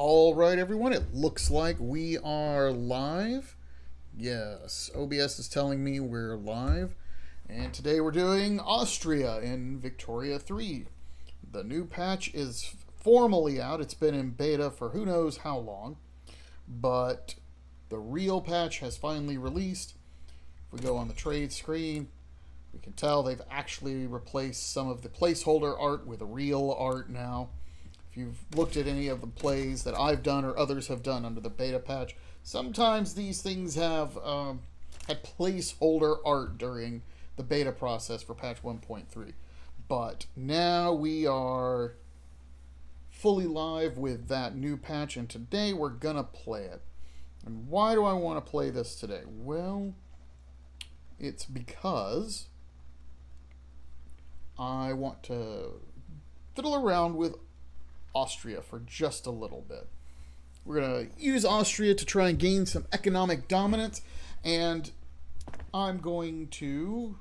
All right, everyone, it looks like we are live. Yes, OBS is telling me we're live. And today we're doing Austria in Victoria 3. The new patch is formally out. It's been in beta for who knows how long. But the real patch has finally released. If we go on the trade screen, we can tell they've actually replaced some of the placeholder art with real art now. If you've looked at any of the plays that I've done or others have done under the beta patch, sometimes these things have had placeholder art during the beta process for patch 1.3. But now we are fully live with that new patch, and today we're gonna play it. And why do I want to play this today? Well, it's because I want to fiddle around with Austria for just a little bit. We're going to use Austria to try and gain some economic dominance, and I'm going to...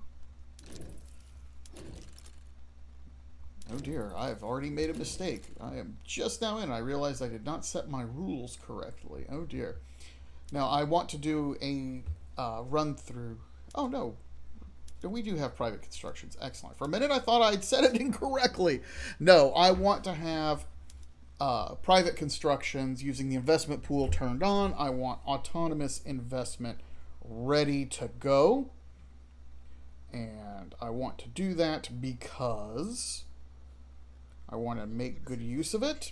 Oh dear, I've already made a mistake. I am just now in. I realized I did not set my rules correctly. Oh dear. Now I want to do a run through... Oh no, we do have private constructions. Excellent. For a minute I thought I'd set it incorrectly. No, I want to have private constructions using the investment pool turned on. I want autonomous investment ready to go. And I want to do that because I want to make good use of it.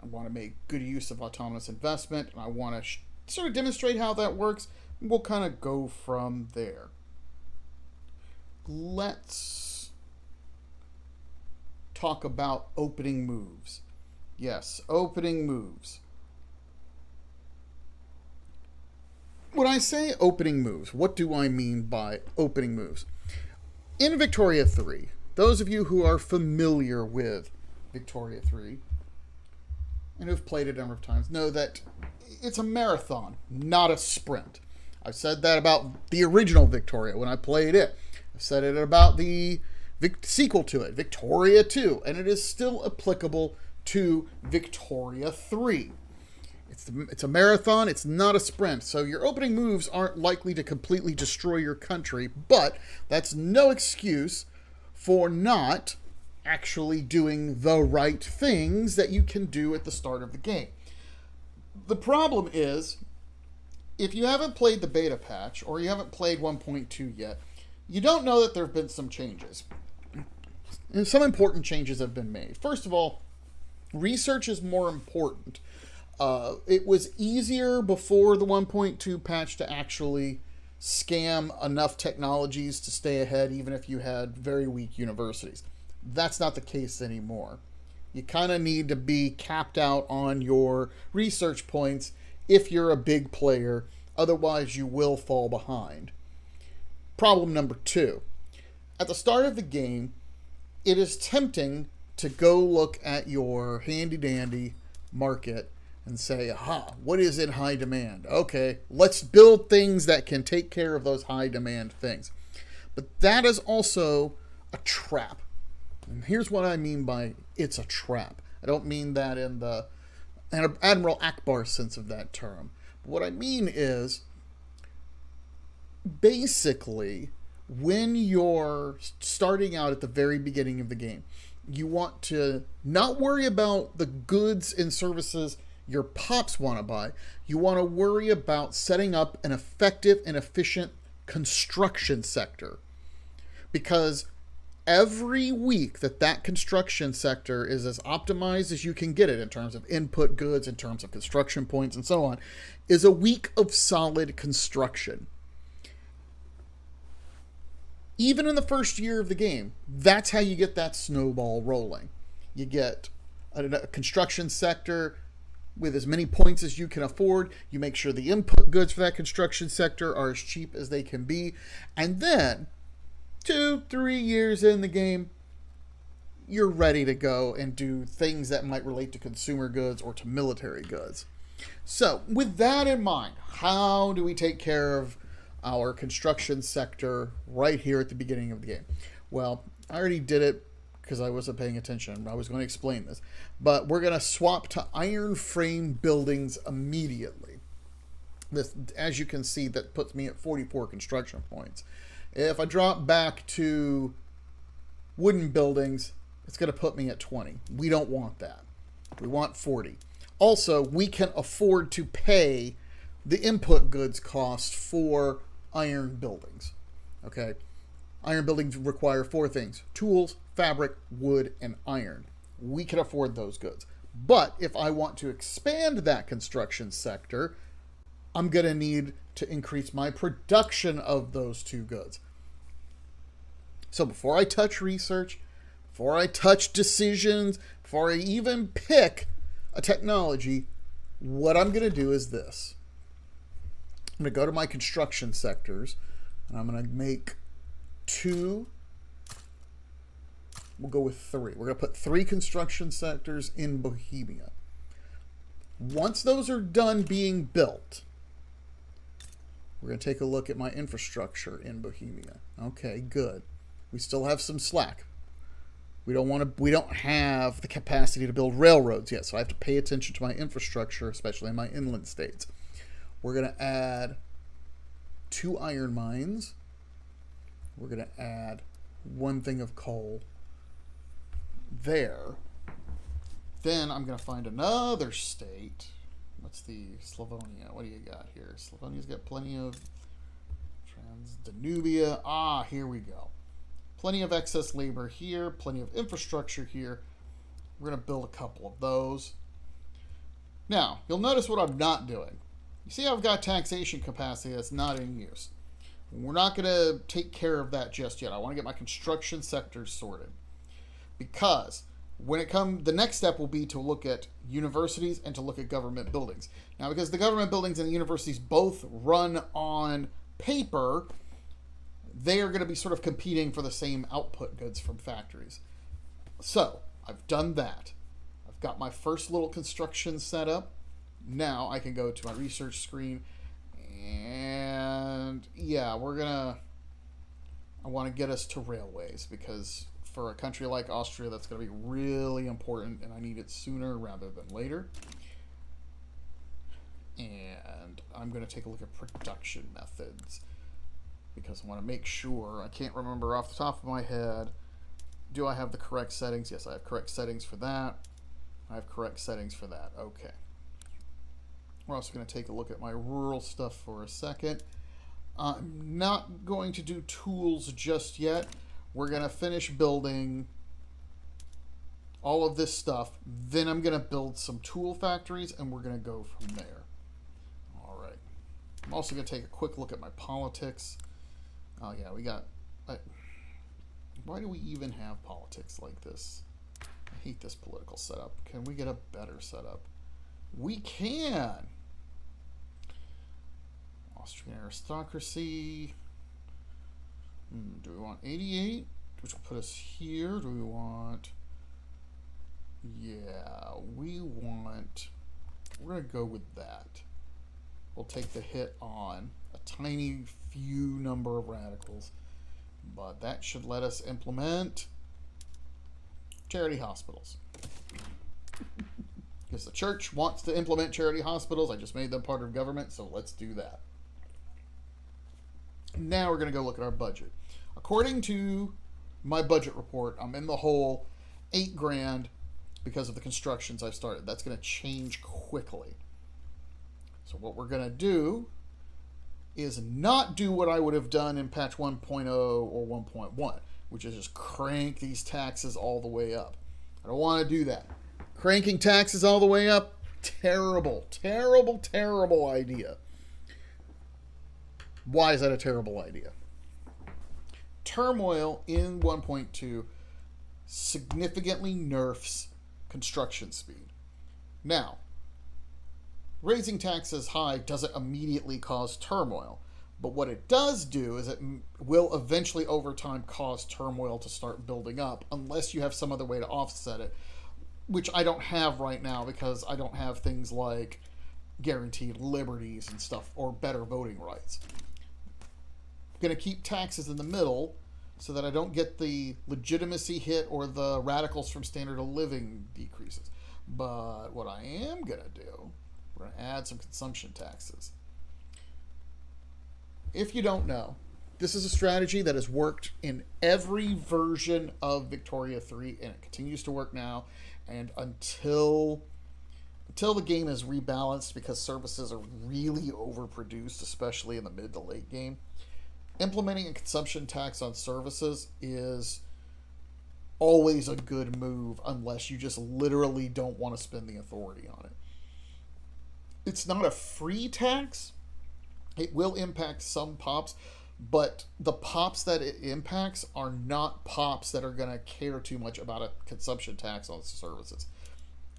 I want to make good use of autonomous investment, and I want to sort of demonstrate how that works. We'll kind of go from there. Let's talk about opening moves. Yes, opening moves. When I say opening moves, what do I mean by opening moves? In Victoria 3, those of you who are familiar with Victoria 3 and who've played it a number of times know that it's a marathon, not a sprint. I've said that about the original Victoria when I played it. I've said it about the sequel to it, Victoria 2, and it is still applicable to Victoria 3. It's a marathon, it's not a sprint, so your opening moves aren't likely to completely destroy your country, but that's no excuse for not actually doing the right things that you can do at the start of the game. The problem is, if you haven't played the beta patch, or you haven't played 1.2 yet, you don't know that there have been some changes. And some important changes have been made. First of all, research is more important. It was easier before the 1.2 patch to actually scam enough technologies to stay ahead, even if you had very weak universities. That's not the case anymore. You kind of need to be capped out on your research points if you're a big player. Otherwise, you will fall behind. Problem number 2. At the start of the game, it is tempting to go look at your handy-dandy market and say, aha, what is in high demand? Okay, let's build things that can take care of those high-demand things. But that is also a trap. And here's what I mean by it's a trap. I don't mean that in the Admiral Akbar sense of that term. But what I mean is, basically, when you're starting out at the very beginning of the game, you want to not worry about the goods and services your pops want to buy. You want to worry about setting up an effective and efficient construction sector. Because every week that construction sector is as optimized as you can get it in terms of input goods, in terms of construction points, and so on, is a week of solid construction. Even in the first year of the game, that's how you get that snowball rolling. You get a construction sector with as many points as you can afford. You make sure the input goods for that construction sector are as cheap as they can be. And then 2-3 years in the game, you're ready to go and do things that might relate to consumer goods or to military goods. So with that in mind, how do we take care of our construction sector right here at the beginning of the game? Well, I already did it because I wasn't paying attention. I was going to explain this. But we're going to swap to iron frame buildings immediately. This, as you can see, that puts me at 44 construction points. If I drop back to wooden buildings, it's going to put me at 20. We don't want that. We want 40. Also, we can afford to pay the input goods cost for iron buildings. Okay? Iron buildings require 4 things: tools, fabric, wood, and iron. We can afford those goods. But if I want to expand that construction sector, I'm going to need to increase my production of those 2 goods. So before I touch research, before I touch decisions, before I even pick a technology, what I'm going to do is this. I'm going to go to my construction sectors, and I'm going to make 2. We'll go with 3. We're going to put 3 construction sectors in Bohemia. Once those are done being built, we're going to take a look at my infrastructure in Bohemia. Okay, good. We still have some slack. We don't have the capacity to build railroads yet, so I have to pay attention to my infrastructure, especially in my inland states. We're going to add 2 iron mines. We're going to add 1 thing of coal there. Then I'm going to find another state. What's the Slavonia? What do you got here? Slavonia's got plenty of Danubia. Ah, here we go. Plenty of excess labor here, plenty of infrastructure here. We're going to build a couple of those. Now, you'll notice what I'm not doing. You see I've got taxation capacity that's not in use. We're not going to take care of that just yet. I want to get my construction sectors sorted. Because when it comes, the next step will be to look at universities and to look at government buildings. Now, because the government buildings and the universities both run on paper, they are going to be sort of competing for the same output goods from factories. So, I've done that. I've got my first little construction set up. Now I can go to my research screen and yeah, I want to get us to railways, because for a country like Austria, that's going to be really important, and I need it sooner rather than later. And I'm going to take a look at production methods, because I want to make sure. I can't remember off the top of my head. Do I have the correct settings? Yes, I have correct settings for that. I have correct settings for that. Okay. We're also going to take a look at my rural stuff for a second. I'm not going to do tools just yet. We're going to finish building all of this stuff. Then I'm going to build some tool factories, and we're going to go from there. All right. I'm also going to take a quick look at my politics. Oh, yeah, we got... why do we even have politics like this? I hate this political setup. Can we get a better setup? We can! Austrian aristocracy. Do we want 88? Which will put us here. Do we want... yeah, we want... we're going to go with that. We'll take the hit on a tiny few number of radicals. But that should let us implement charity hospitals. Because the church wants to implement charity hospitals. I just made them part of government, so let's do that. Now we're going to go look at our budget. According to my budget report, I'm in the hole $8,000 because of the constructions I've started. That's going to change quickly. So what we're going to do is not do what I would have done in patch 1.0 or 1.1, which is just crank these taxes all the way up. I don't want to do that. Cranking taxes all the way up, terrible, terrible, terrible idea. Why is that a terrible idea? Turmoil in 1.2 significantly nerfs construction speed. Now, raising taxes high doesn't immediately cause turmoil, but what it does do is it will eventually over time cause turmoil to start building up, unless you have some other way to offset it, which I don't have right now because I don't have things like guaranteed liberties and stuff or better voting rights. I'm going to keep taxes in the middle so that I don't get the legitimacy hit or the radicals from standard of living decreases. But what I am going to do, we're going to add some consumption taxes. If you don't know, this is a strategy that has worked in every version of Victoria 3, and it continues to work now. And until the game is rebalanced, because services are really overproduced, especially in the mid to late game, implementing a consumption tax on services is always a good move, unless you just literally don't want to spend the authority on it. It's not a free tax. It will impact some pops, but the pops that it impacts are not pops that are going to care too much about a consumption tax on services.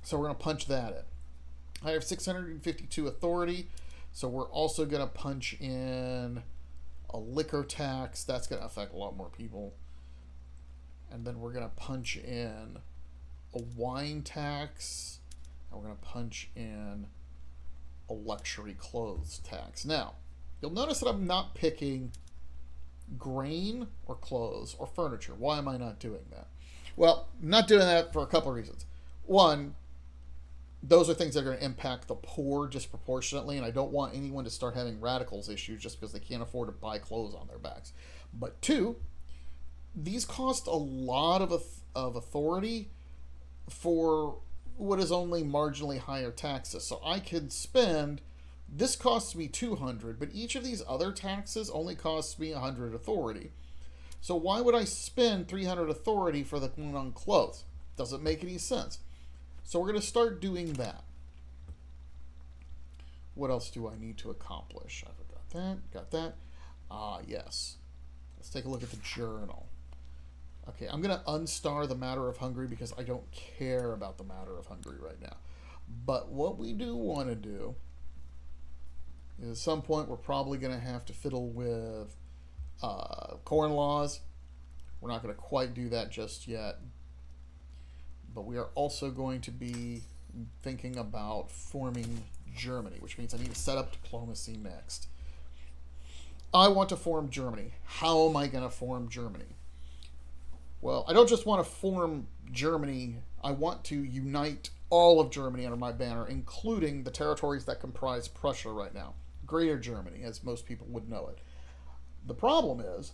So we're going to punch that in. I have 652 authority, so we're also going to punch in a liquor tax. That's going to affect a lot more people. And then we're going to punch in a wine tax, and we're going to punch in a luxury clothes tax. Now, you'll notice that I'm not picking grain or clothes or furniture. Why am I not doing that? Well, I'm not doing that for a couple of reasons. One, those are things that are going to impact the poor disproportionately, and I don't want anyone to start having radicals issues just because they can't afford to buy clothes on their backs. But two, these cost a lot of authority for what is only marginally higher taxes. So I could spend, this costs me 200, but each of these other taxes only costs me 100 authority. So why would I spend 300 authority for the one on clothes? Doesn't make any sense. So we're going to start doing that. What else do I need to accomplish? I forgot that. Got that. Yes. Let's take a look at the journal. Okay, I'm going to unstar the matter of Hungary because I don't care about the matter of Hungary right now. But what we do want to do is at some point we're probably going to have to fiddle with corn laws. We're not going to quite do that just yet. But we are also going to be thinking about forming Germany, which means I need to set up diplomacy next. I want to form Germany. How am I going to form Germany? Well, I don't just want to form Germany. I want to unite all of Germany under my banner, including the territories that comprise Prussia right now. Greater Germany, as most people would know it. The problem is,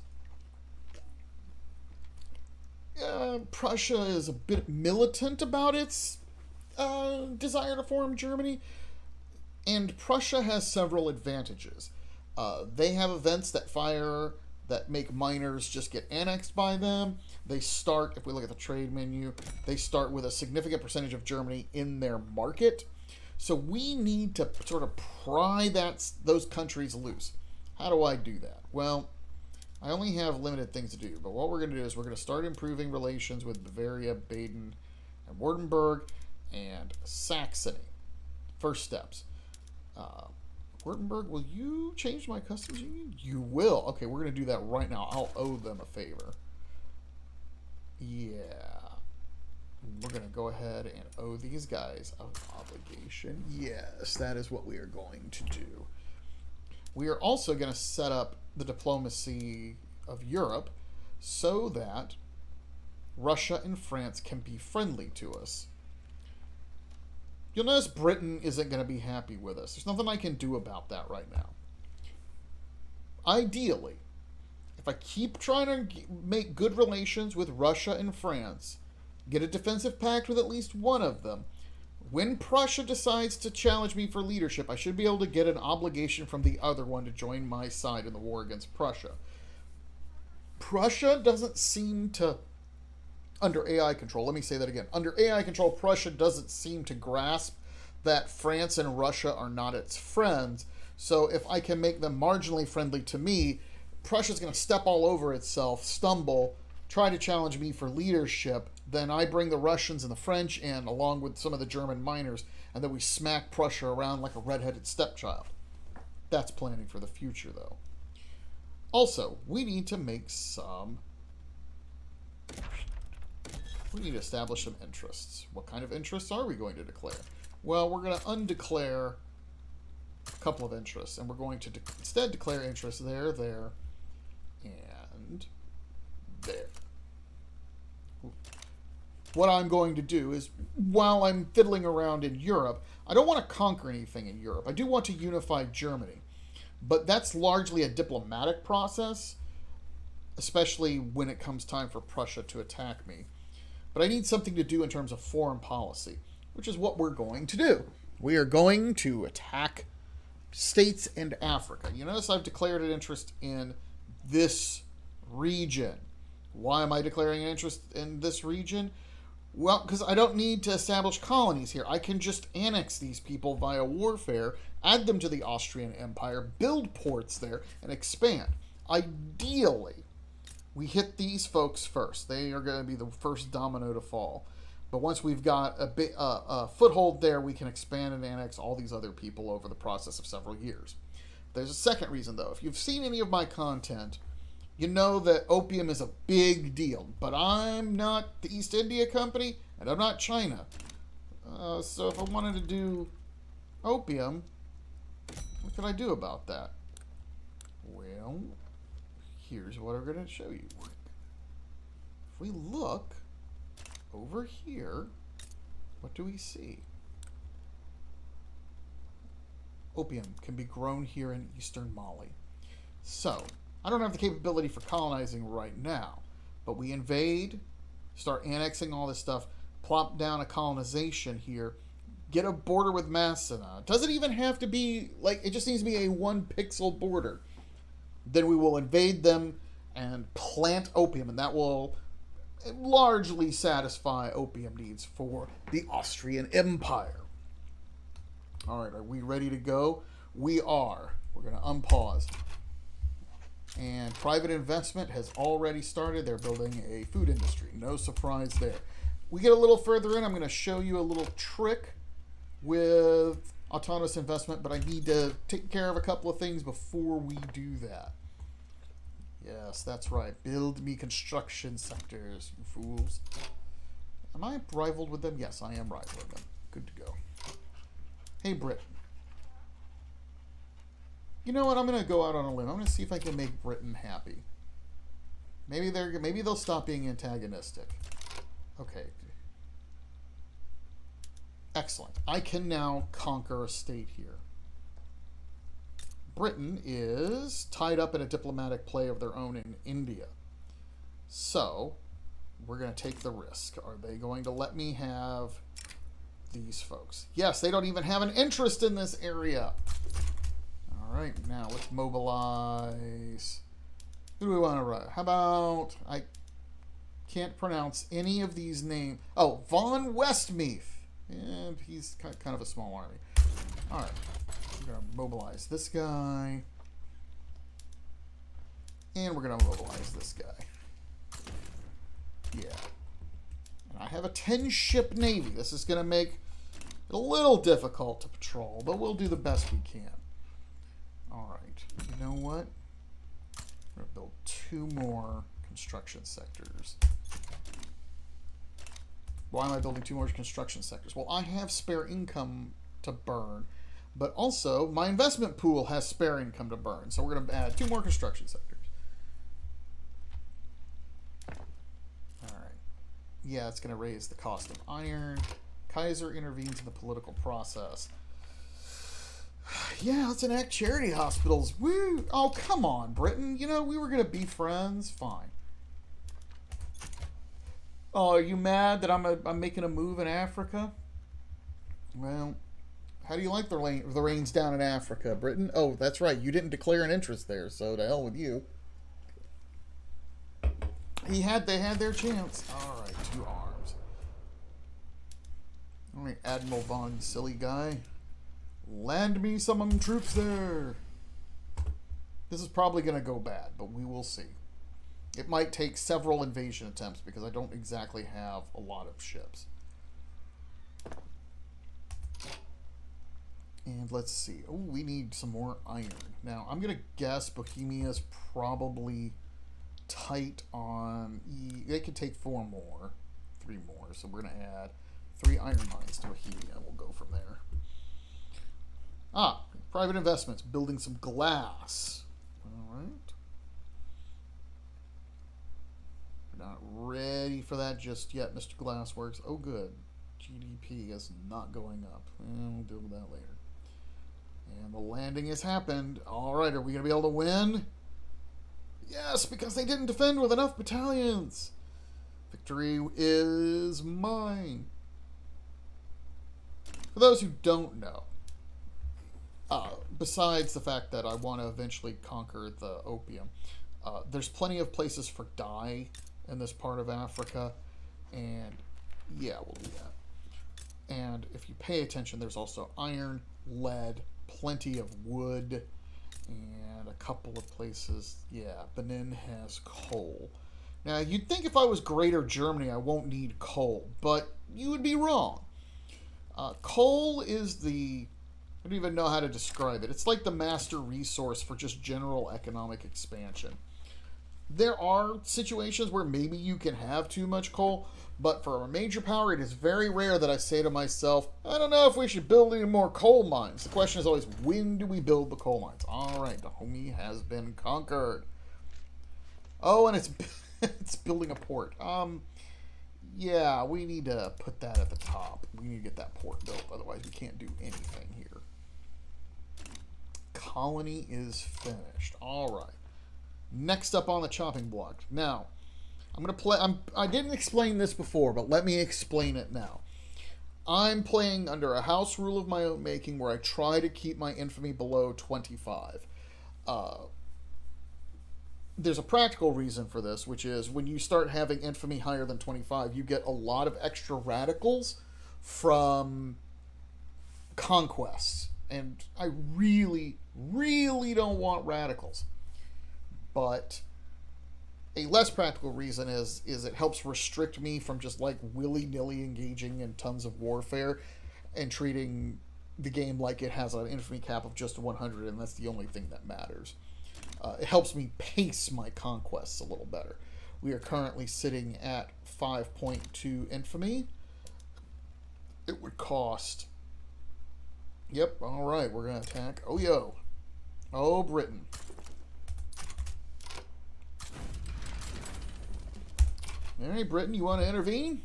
Prussia is a bit militant about its desire to form Germany, and Prussia has several advantages. They have events that make miners just get annexed by them. They start, if we look at the trade menu, they start with a significant percentage of Germany in their market. So we need to sort of pry those countries loose. How do I do that? Well, I only have limited things to do, but what we're going to do is we're going to start improving relations with Bavaria, Baden, and Württemberg, and Saxony. First steps. Württemberg, will you change my customs union? You will. Okay, we're going to do that right now. I'll owe them a favor. Yeah. We're going to go ahead and owe these guys an obligation. Yes, that is what we are going to do. We are also going to set up the diplomacy of Europe so that Russia and France can be friendly to us. You'll notice Britain isn't going to be happy with us. There's nothing I can do about that right now. Ideally, if I keep trying to make good relations with Russia and France, get a defensive pact with at least one of them, when Prussia decides to challenge me for leadership, I should be able to get an obligation from the other one to join my side in the war against Prussia. Prussia doesn't seem to, under AI control, let me say that again. Under AI control, Prussia doesn't seem to grasp that France and Russia are not its friends. So if I can make them marginally friendly to me, Prussia's going to step all over itself, stumble, try to challenge me for leadership. Then I bring the Russians and the French in, along with some of the German miners, and then we smack Prussia around like a red-headed stepchild. That's planning for the future, though. Also, we need to establish some interests. What kind of interests are we going to declare? Well, we're going to undeclare a couple of interests, and we're going to instead declare interests there, and what I'm going to do is, while I'm fiddling around in Europe, I don't want to conquer anything in Europe. I do want to unify Germany. But that's largely a diplomatic process, especially when it comes time for Prussia to attack me. But I need something to do in terms of foreign policy, which is what we're going to do. We are going to attack states and Africa. You notice I've declared an interest in this region. Why am I declaring an interest in this region? Well, because I don't need to establish colonies here. I can just annex these people via warfare, add them to the Austrian Empire, build ports there, and expand. Ideally, we hit these folks first. They are going to be the first domino to fall. But once we've got a foothold there, we can expand and annex all these other people over the process of several years. There's a second reason, though. If you've seen any of my content, you know that opium is a big deal. But I'm not the East India Company, and I'm not China. So if I wanted to do opium, what could I do about that? Well, here's what I'm going to show you. If we look over here, what do we see? Opium can be grown here in eastern Mali. So, I don't have the capability for colonizing right now, but we invade, start annexing all this stuff, plop down a colonization here, get a border with Macedon. It doesn't even have to be, like, it just needs to be a 1-pixel border. Then we will invade them and plant opium, and that will largely satisfy opium needs for the Austrian Empire. All right, are we ready to go? We are. We're going to unpause. And private investment has already started. They're building a food industry. No surprise there. We get a little further in. I'm going to show you a little trick with autonomous investment, but I need to take care of a couple of things before we do that. Yes, that's right. Build me construction sectors, you fools. Am I rivaled with them? Yes, I am rivaled with them. Good to go. Hey, Britain. You know what? I'm going to go out on a limb. I'm going to see if I can make Britain happy. Maybe they'll stop being antagonistic. Okay. Excellent. I can now conquer a state here. Britain is tied up in a diplomatic play of their own in India. So, we're going to take the risk. Are they going to let me have these folks? Yes, they don't even have an interest in this area. All right, now let's mobilize. Who do we want to run? How about, I can't pronounce any of these names. Oh, Von Westmeath. And he's kind of a small army. All right. We're going to mobilize this guy. And we're going to mobilize this guy. Yeah. And I have a 10-ship navy. This is going to make it a little difficult to patrol, but we'll do the best we can. All right. You know what? We're going to build 2 more construction sectors. Why am I building 2 more construction sectors? Well, I have spare income to burn. But also, my investment pool has spare income to burn. So we're going to add 2 more construction sectors. All right. Yeah, it's going to raise the cost of iron. Kaiser intervenes in the political process. Yeah, let's enact charity hospitals. Woo! Oh, come on, Britain. You know, we were going to be friends. Fine. Oh, are you mad that I'm making a move in Africa? Well, how do you like the rains down in Africa, Britain? Oh, that's right. You didn't declare an interest there, so to hell with you. They had their chance. All right, 2 arms. All right, Admiral Von Silly Guy. Land me some troops there. This is probably going to go bad, but we will see. It might take several invasion attempts because I don't exactly have a lot of ships. And let's see. Oh, we need some more iron. Now, I'm going to guess Bohemia's probably tight on... They could take 4 more. 3 more. So we're going to add 3 iron mines to Bohemia. We'll go from there. Ah, private investments. Building some glass. All right. not ready for that just yet, Mr. Glassworks. Oh, good. GDP is not going up. We'll deal with that later. And the landing has happened. All right, are we going to be able to win? Yes, because they didn't defend with enough battalions. Victory is mine. For those who don't know, besides the fact that I want to eventually conquer the opium, there's plenty of places for dye in this part of Africa, and yeah, we'll do that. And if you pay attention, there's also iron, lead, plenty of wood, and a couple of places. Yeah, Benin has coal. Now, you'd think if I was Greater Germany, I won't need coal, but you would be wrong. Coal is the... I don't even know how to describe it. It's like the master resource for just general economic expansion. There are situations where maybe you can have too much coal, but for a major power, it is very rare that I say to myself, I don't know if we should build any more coal mines. The question is always, when do we build the coal mines? All right, Dahomey has been conquered. Oh, and it's it's building a port. Yeah, we need to put that at the top. We need to get that port built, otherwise we can't do anything here. Colony is finished. All right. Next up on the chopping block. Now, I'm going to play... I didn't explain this before, but let me explain it now. I'm playing under a house rule of my own making where I try to keep my infamy below 25. There's a practical reason for this, which is when you start having infamy higher than 25, you get a lot of extra radicals from conquests. And I really, really don't want radicals. But a less practical reason is it helps restrict me from just like willy-nilly engaging in tons of warfare and treating the game like it has an infamy cap of just 100, and that's the only thing that matters. It helps me pace my conquests a little better. We are currently sitting at 5.2 infamy. It would cost... Yep, alright, we're going to attack. Oh, yo. Oh, Britain. Alright, Britain, you want to intervene?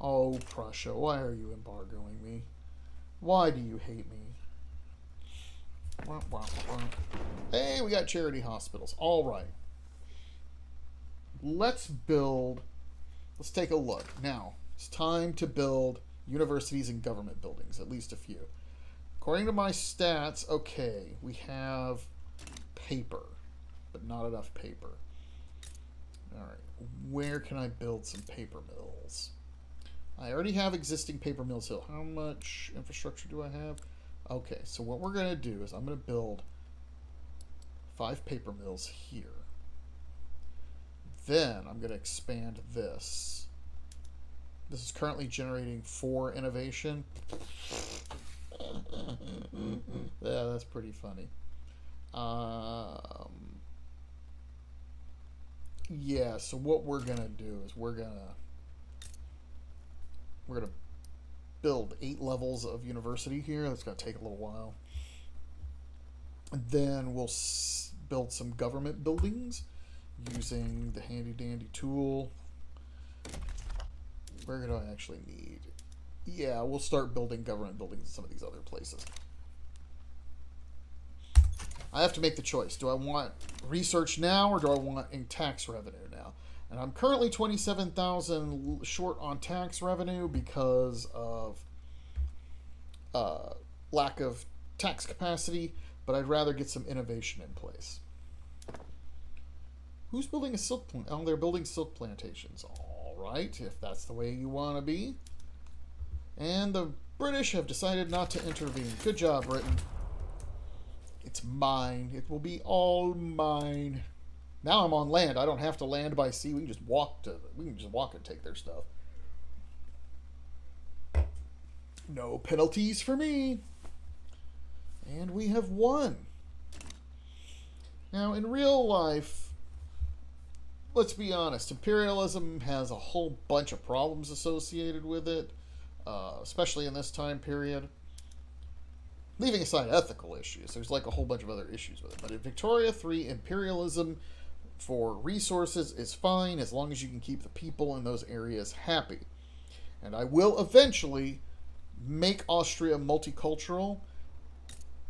Oh, Prussia, why are you embargoing me? Why do you hate me? Hey, we got charity hospitals. All right. Let's take a look. Now, it's time to build universities and government buildings, at least a few. According to my stats, okay, we have paper, but not enough paper. All right, where can I build some paper mills? I already have existing paper mills here. How much infrastructure do I have? Okay, so what we're going to do is I'm going to build 5 paper mills here. Then I'm going to expand this. This is currently generating 4 innovation. Yeah, that's pretty funny. Yeah, so what we're going to do is we're going to build 8 levels of university here. That's going to take a little while. And then we'll build some government buildings using the handy dandy tool. Where do I actually need? Yeah, we'll start building government buildings in some of these other places. I have to make the choice. Do I want research now or do I want in tax revenue now? And I'm currently 27,000 short on tax revenue because of lack of tax capacity, but I'd rather get some innovation in place. Who's building a silk plant? Oh, they're building silk plantations. All right, if that's the way you want to be. And the British have decided not to intervene. Good job, Britain. It's mine. It will be all mine. Now I'm on land. I don't have to land by sea. We can just walk and take their stuff. No penalties for me. And we have won. Now, in real life, let's be honest, imperialism has a whole bunch of problems associated with it, especially in this time period. Leaving aside ethical issues, there's like a whole bunch of other issues with it. But in Victoria 3, imperialism for resources is fine as long as you can keep the people in those areas happy. And I will eventually make Austria multicultural,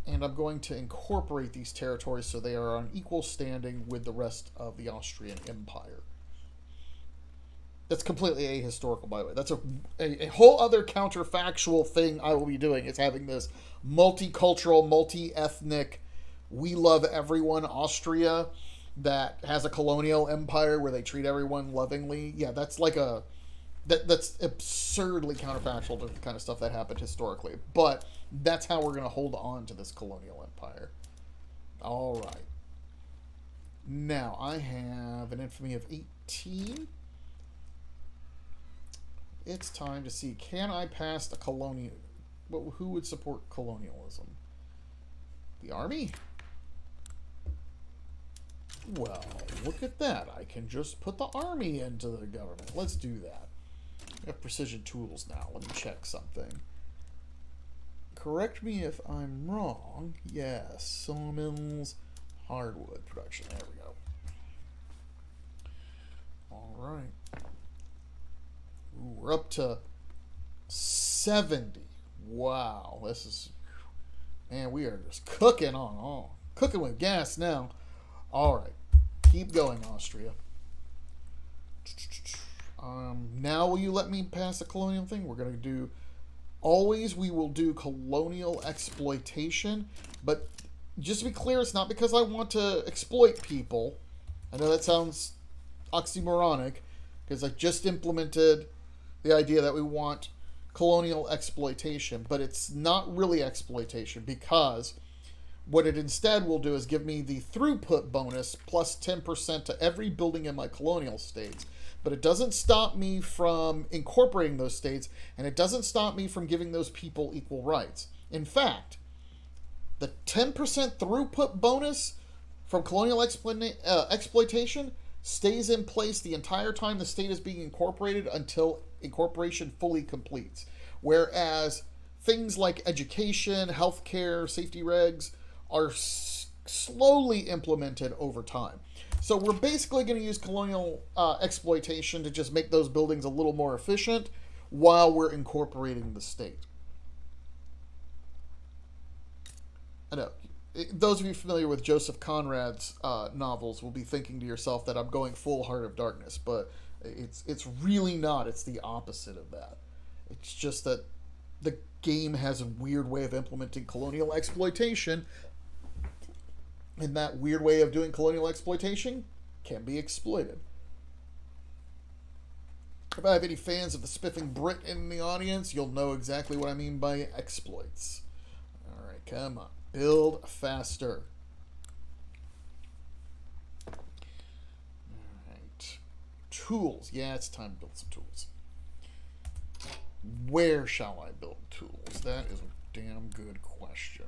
and I'm going to incorporate these territories so they are on equal standing with the rest of the Austrian Empire. That's completely ahistorical, by the way. That's a whole other counterfactual thing I will be doing, is having this multicultural, multi-ethnic, we love everyone Austria that has a colonial empire where they treat everyone lovingly. Yeah, that's like that's absurdly counterfactual to the kind of stuff that happened historically. But that's how we're going to hold on to this colonial empire. All right. Now, I have an infamy of 18. It's time to see, can I pass the colonial... Who would support colonialism? The army? Well, look at that. I can just put the army into the government. Let's do that. I have precision tools now. Let me check something. Correct me if I'm wrong. Yes, sawmills, hardwood production. There we go. All right. Ooh, we're up to 70. Wow, this is... Man, we are just cooking on all. Cooking with gas now. All right. Keep going, Austria. Now will you let me pass the colonial thing? We're going to do... Always we will do colonial exploitation. But just to be clear, it's not because I want to exploit people. I know that sounds oxymoronic, because I just implemented the idea that we want colonial exploitation. But it's not really exploitation, because what it instead will do is give me the throughput bonus plus 10% to every building in my colonial states. But it doesn't stop me from incorporating those states, and it doesn't stop me from giving those people equal rights. In fact, the 10% throughput bonus from colonial exploitation stays in place the entire time the state is being incorporated until incorporation fully completes. Whereas things like education, healthcare, safety regs are slowly implemented over time. So we're basically going to use colonial exploitation to just make those buildings a little more efficient while we're incorporating the state. I know. Those of you familiar with Joseph Conrad's novels will be thinking to yourself that I'm going full Heart of Darkness, but it's really not. It's the opposite of that. It's just that the game has a weird way of implementing colonial exploitation, and that weird way of doing colonial exploitation can be exploited. If I have any fans of the Spiffing Brit in the audience, you'll know exactly what I mean by exploits. All right, come on. Build faster. All right. Tools. Yeah, it's time to build some tools. Where shall I build tools? That is a damn good question.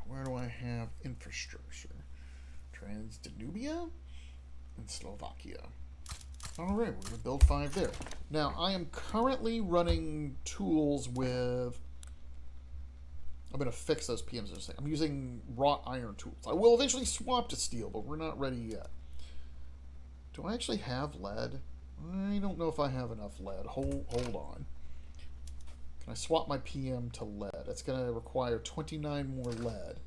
Where do I have infrastructure? Transdanubia and Slovakia. All right, we're going to build 5 there. Now, I am currently running tools with... I'm going to fix those PMs. I'm using wrought iron tools. I will eventually swap to steel, but we're not ready yet. Do I actually have lead? I don't know if I have enough lead. Hold on. Can I swap my PM to lead? That's going to require 29 more lead.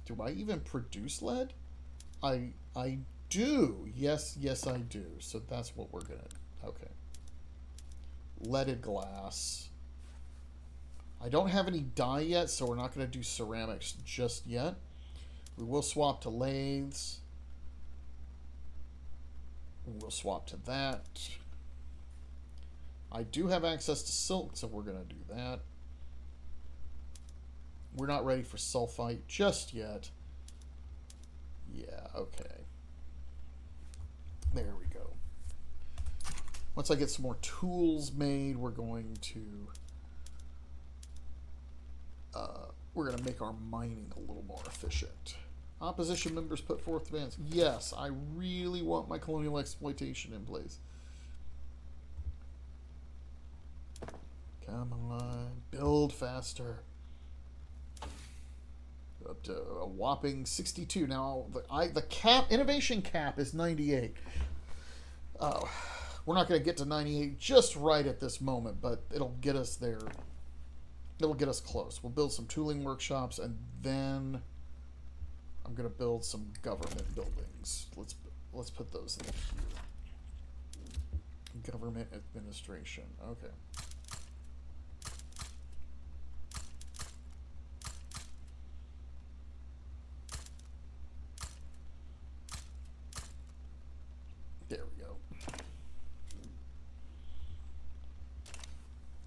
Do I even produce lead? I do. Yes, I do. So that's what we're going to... Okay. Leaded glass. I don't have any dye yet, so we're not going to do ceramics just yet. We will swap to lathes. We'll swap to that. I do have access to silk, so we're going to do that. We're not ready for sulfite just yet. Yeah, okay. There we go. Once I get some more tools made, we're going to make our mining a little more efficient. Opposition members put forth demands. Yes, I really want my colonial exploitation in place. Come on, build faster. Up to a whopping 62. Now, the cap, innovation cap is 98. We're not going to get to 98 just right at this moment, but it'll get us there. It'll get us close. We'll build some tooling workshops, and then I'm going to build some government buildings. Let's put those in here. Government administration. Okay. There we go.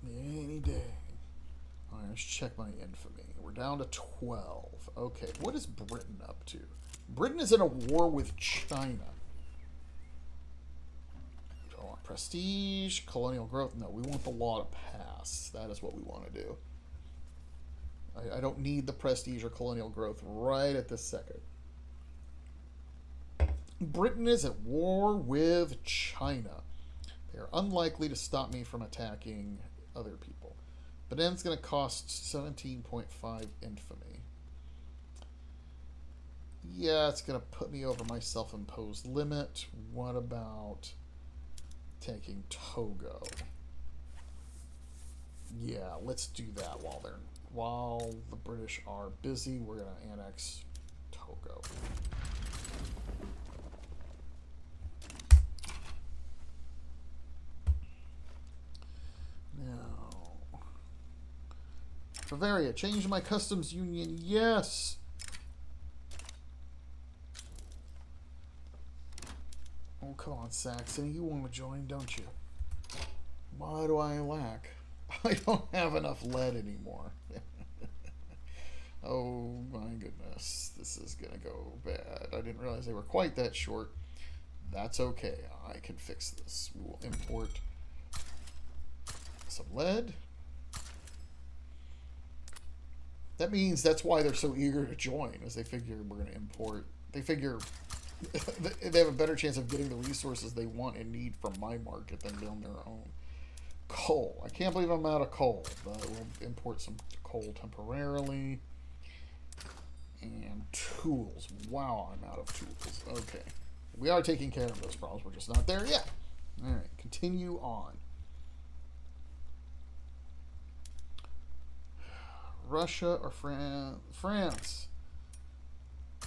Any day. All right, let's check my infamy. We're down to 12. Okay, what is Britain up to? Britain is in a war with China. Oh, prestige, colonial growth. No, we want the law to pass. That is what we want to do. I don't need the prestige or colonial growth right at this second. Britain is at war with China. They are unlikely to stop me from attacking other people. But then it's going to cost 17.5 infamy. Yeah, it's going to put me over my self-imposed limit. What about taking Togo? Yeah, let's do that while the British are busy. We're going to annex Togo. Now, Bavaria, change my customs union. Yes. Oh, come on, Saxony. You want to join, don't you? Why do I lack? I don't have enough lead anymore. Oh, my goodness. This is going to go bad. I didn't realize they were quite that short. That's okay. I can fix this. We will import some lead. That means that's why they're so eager to join, as they figure we're going to import. They figure they have a better chance of getting the resources they want and need from my market than building their own. Coal. I can't believe I'm out of coal, but we'll import some coal temporarily. And tools. Wow, I'm out of tools. Okay. We are taking care of those problems. We're just not there yet. All right. Continue on. Russia or France.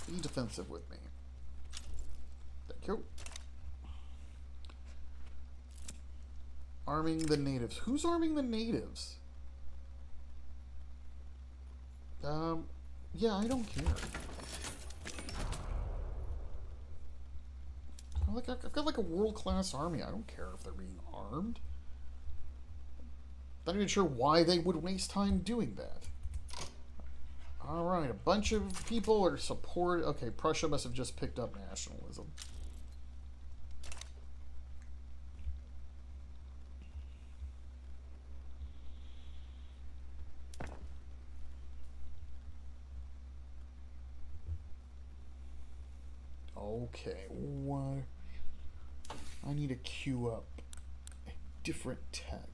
Be defensive with me. Thank you. Arming the natives. Who's arming the natives? Yeah, I don't care. I've got like a world-class army. I don't care if they're being armed. Not even sure why they would waste time doing that. Alright, a bunch of people are support. Okay, Prussia must have just picked up nationalism. Okay, what? I need to queue up a different tech.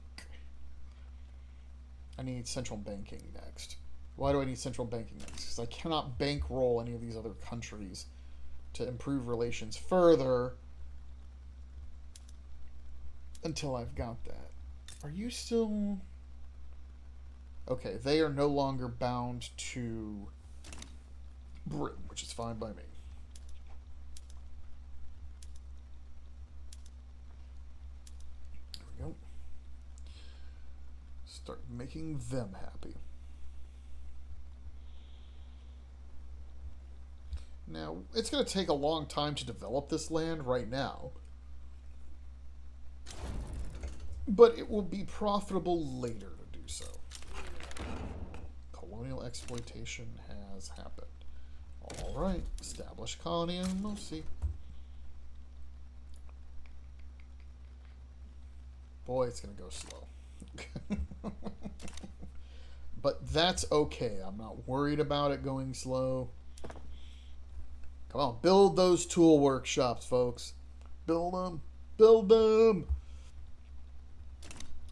I need central banking next. Why do I need central banking next? Because I cannot bankroll any of these other countries to improve relations further until I've got that. Are you still... Okay, they are no longer bound to Britain, which is fine by me. There we go. Start making them happy. Now, it's going to take a long time to develop this land right now. But it will be profitable later to do so. Colonial exploitation has happened. Alright, establish colony in Mosi. Boy, it's going to go slow. But that's okay. I'm not worried about it going slow. Come on, build those tool workshops, folks. Build them. Build them.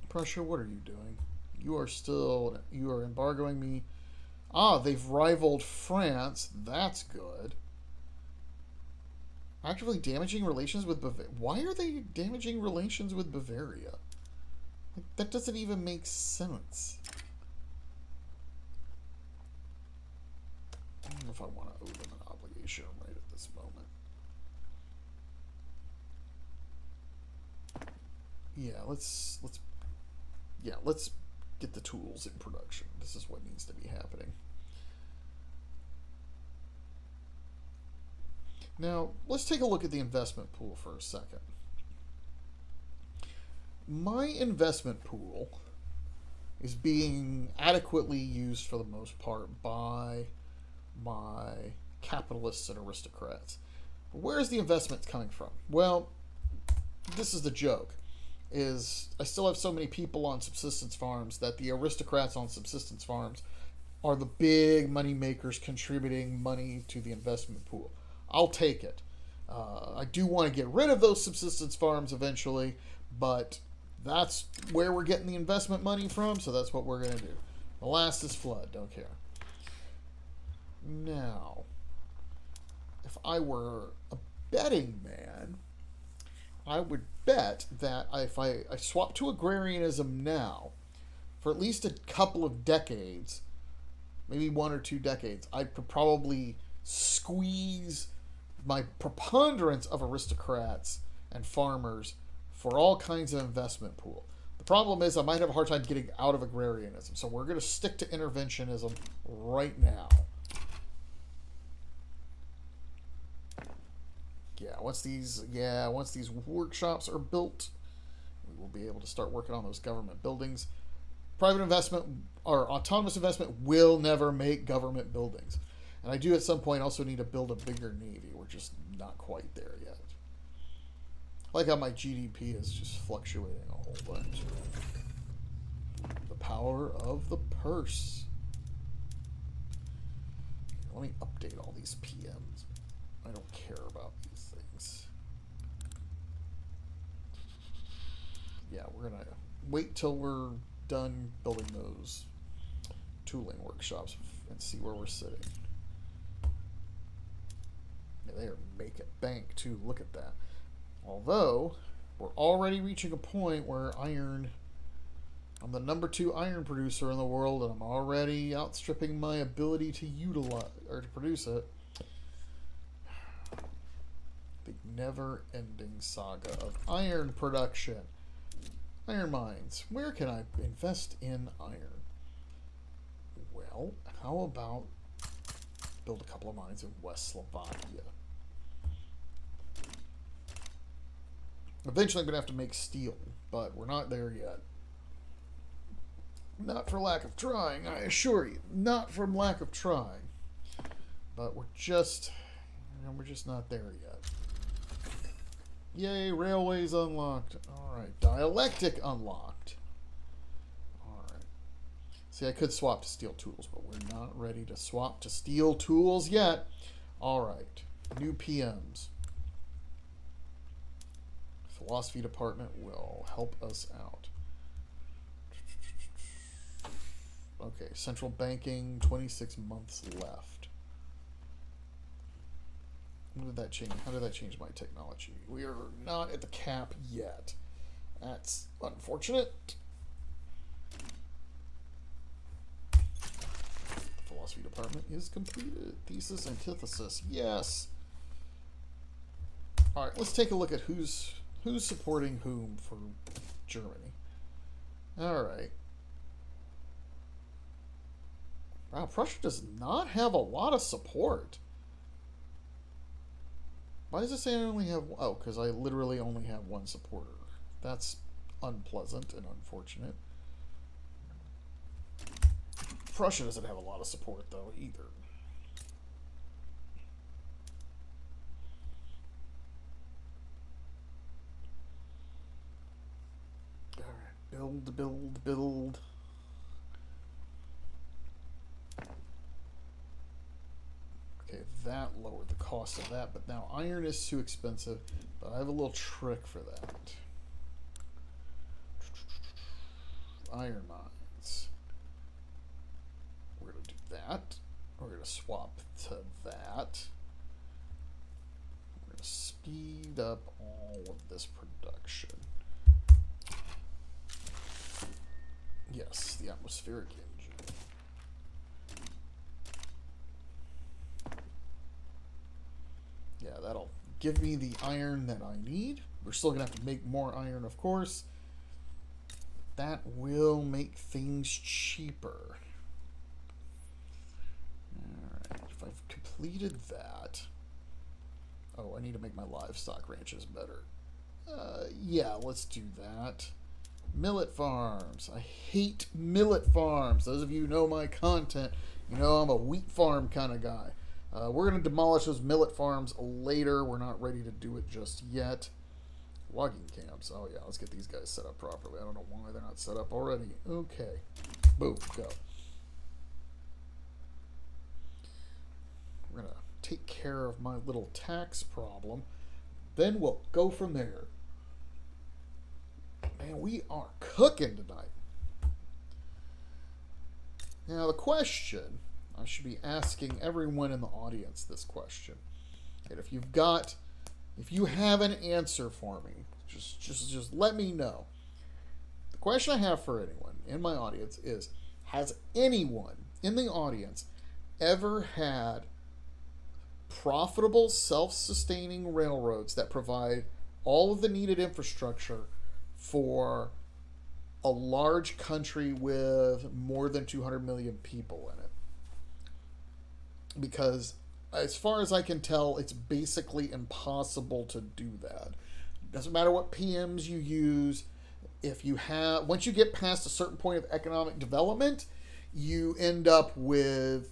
Prussia, what are you doing? You are embargoing me Ah, they've rivaled France. That's good. Actively damaging relations with Bavaria. Why are they damaging relations with Bavaria? Like, that doesn't even make sense. I don't know if I want to owe them an obligation right at this moment. Let's get the tools in production. This is what needs to be happening. Now, let's take a look at the investment pool for a second. My investment pool is being adequately used for the most part by my capitalists and aristocrats. But where's the investment coming from? Well, this is the joke. Is I still have so many people on subsistence farms that the aristocrats on subsistence farms are the big money makers contributing money to the investment pool. I'll take it. I do want to get rid of those subsistence farms eventually, but that's where we're getting the investment money from, so that's what we're going to do. The last is flood, don't care. Now, if I were a betting man, I would bet that if I swap to agrarianism now, for at least a couple of decades, maybe 1 or 2 decades, I could probably squeeze my preponderance of aristocrats and farmers for all kinds of investment pool. The problem is I might have a hard time getting out of agrarianism, so we're going to stick to interventionism right now. Once these workshops are built, we will be able to start working on those government buildings. Private investment or autonomous investment will never make government buildings. And I do at some point also need to build a bigger navy. We're just not quite there yet. I like how my GDP is just fluctuating a whole bunch. The power of the purse. Let me update all these PMs. I don't care about these things. Yeah, we're going to wait till we're done building those tooling workshops and see where we're sitting. Yeah, they are making bank too. Look at that. Although we're already reaching a point where I'm the number 2 iron producer in the world, and I'm already outstripping my ability to utilize or to produce it. The never-ending saga of iron production. Iron mines. Where can I invest in iron? Well, how about build a couple of mines in West Slovakia? Eventually I'm going to have to make steel, but we're not there yet. Not for lack of trying, I assure you. Not from lack of trying. But we're just not there yet. Yay, railways unlocked. Alright, dialectic unlocked. Alright. See, I could swap to steel tools, but we're not ready to swap to steel tools yet. Alright, new PMs. Philosophy department will help us out. Okay, central banking, 26 months left. How did that change? How did that change my technology? We are not at the cap yet. That's unfortunate. The philosophy department is completed. Thesis, antithesis, yes. All right, let's take a look at who's supporting whom for Germany. All right. Wow, Prussia does not have a lot of support. Why does it say I only have... Oh, because I literally only have 1 supporter. That's unpleasant and unfortunate. Prussia doesn't have a lot of support, though, either. Alright, build. Okay, that lowered the cost of that, but now iron is too expensive. But I have a little trick for that. Iron mines. We're going to do that. that. We're going to swap to that. We're going to speed up all of this production. Yes, the atmospheric engine. Yeah, that'll give me the iron that I need. We're still going to have to make more iron, of course. That will make things cheaper. Alright, if I've completed that... Oh, I need to make my livestock ranches better. Yeah, let's do that. Millet farms. I hate millet farms. Those of you who know my content, you know I'm a wheat farm kind of guy. We're going to demolish those millet farms later. We're not ready to do it just yet. Logging camps. Oh yeah, let's get these guys set up properly. I don't know why they're not set up already. Okay. Boom. Go. We're going to take care of my little tax problem. Then we'll go from there. Man, we are cooking tonight. Now the question, I should be asking everyone in the audience this question. And if you have an answer for me, just let me know. The question I have for anyone in my audience is, has anyone in the audience ever had profitable, self-sustaining railroads that provide all of the needed infrastructure for a large country with more than 200 million people in it? Because as far as I can tell, it's basically impossible to do that. Doesn't matter what PMs you use. Once you get past a certain point of economic development, you end up with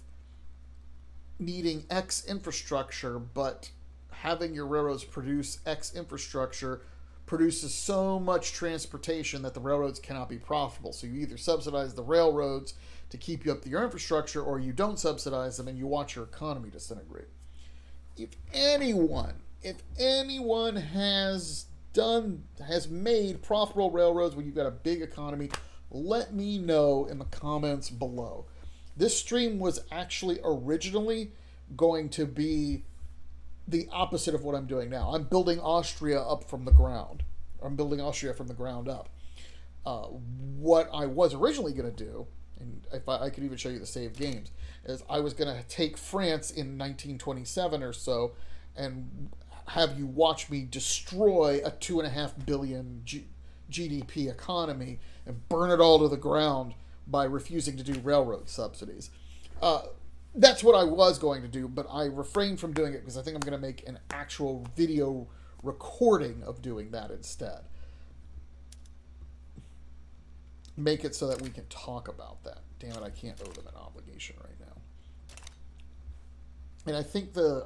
needing X infrastructure, but having your railroads produce X infrastructure produces so much transportation that the railroads cannot be profitable. So you either subsidize the railroads to keep you up to your infrastructure, or you don't subsidize them and you watch your economy disintegrate. If anyone has made profitable railroads when you've got a big economy, let me know in the comments below. This stream was actually originally going to be the opposite of what I'm doing now. I'm building Austria up from the ground. I'm building Austria from the ground up. What I was originally going to do, and if I could even show you the save games, is I was going to take France in 1927 or so and have you watch me destroy a 2.5 billion GDP economy and burn it all to the ground by refusing to do railroad subsidies. That's what I was going to do, but I refrained from doing it because I think I'm going to make an actual video recording of doing that instead. Make it so that we can talk about that. Damn it, I can't owe them an obligation right now. And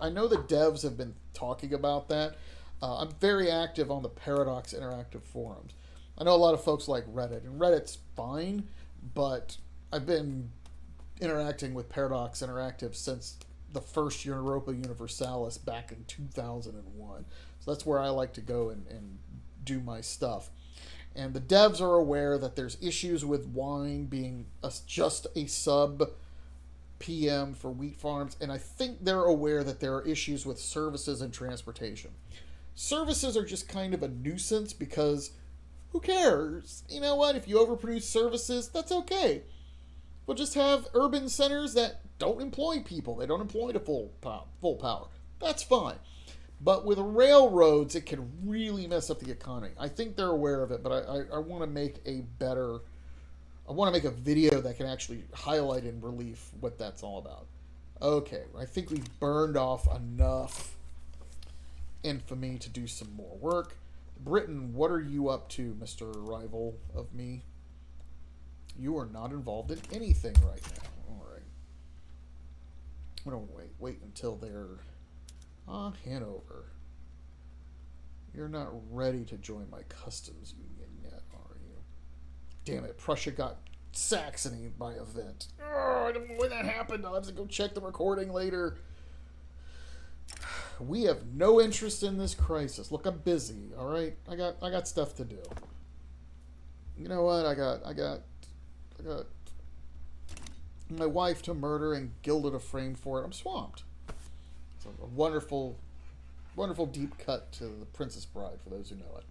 I know the devs have been talking about that. I'm very active on the Paradox Interactive forums. I know a lot of folks like Reddit, and Reddit's fine, but I've been interacting with Paradox Interactive since the first Europa Universalis back in 2001. So that's where I like to go and do my stuff. And the devs are aware that there's issues with wine being just a sub PM for wheat farms, and I think they're aware that there are issues with services and transportation. Services are just kind of a nuisance because who cares? You know what? If you overproduce services, that's okay. We'll just have urban centers that don't employ people. They don't employ to full power. That's fine. But with railroads, it can really mess up the economy. I think they're aware of it, but I want to make I want to make a video that can actually highlight in relief what that's all about. Okay, I think we've burned off enough infamy to do some more work. Britain, what are you up to, Mr. Rival of me? You are not involved in anything right now. All right. I'm going to wait until they're... Hanover. You're not ready to join my customs union yet, are you? Damn it, Prussia got Saxony by event. Oh, I don't know when that happened. I'll have to go check the recording later. We have no interest in this crisis. Look, I'm busy, all right? I got stuff to do. You know what? I got my wife to murder and gilded a frame for it. I'm swamped. It's a wonderful, wonderful deep cut to The Princess Bride, for those who know it.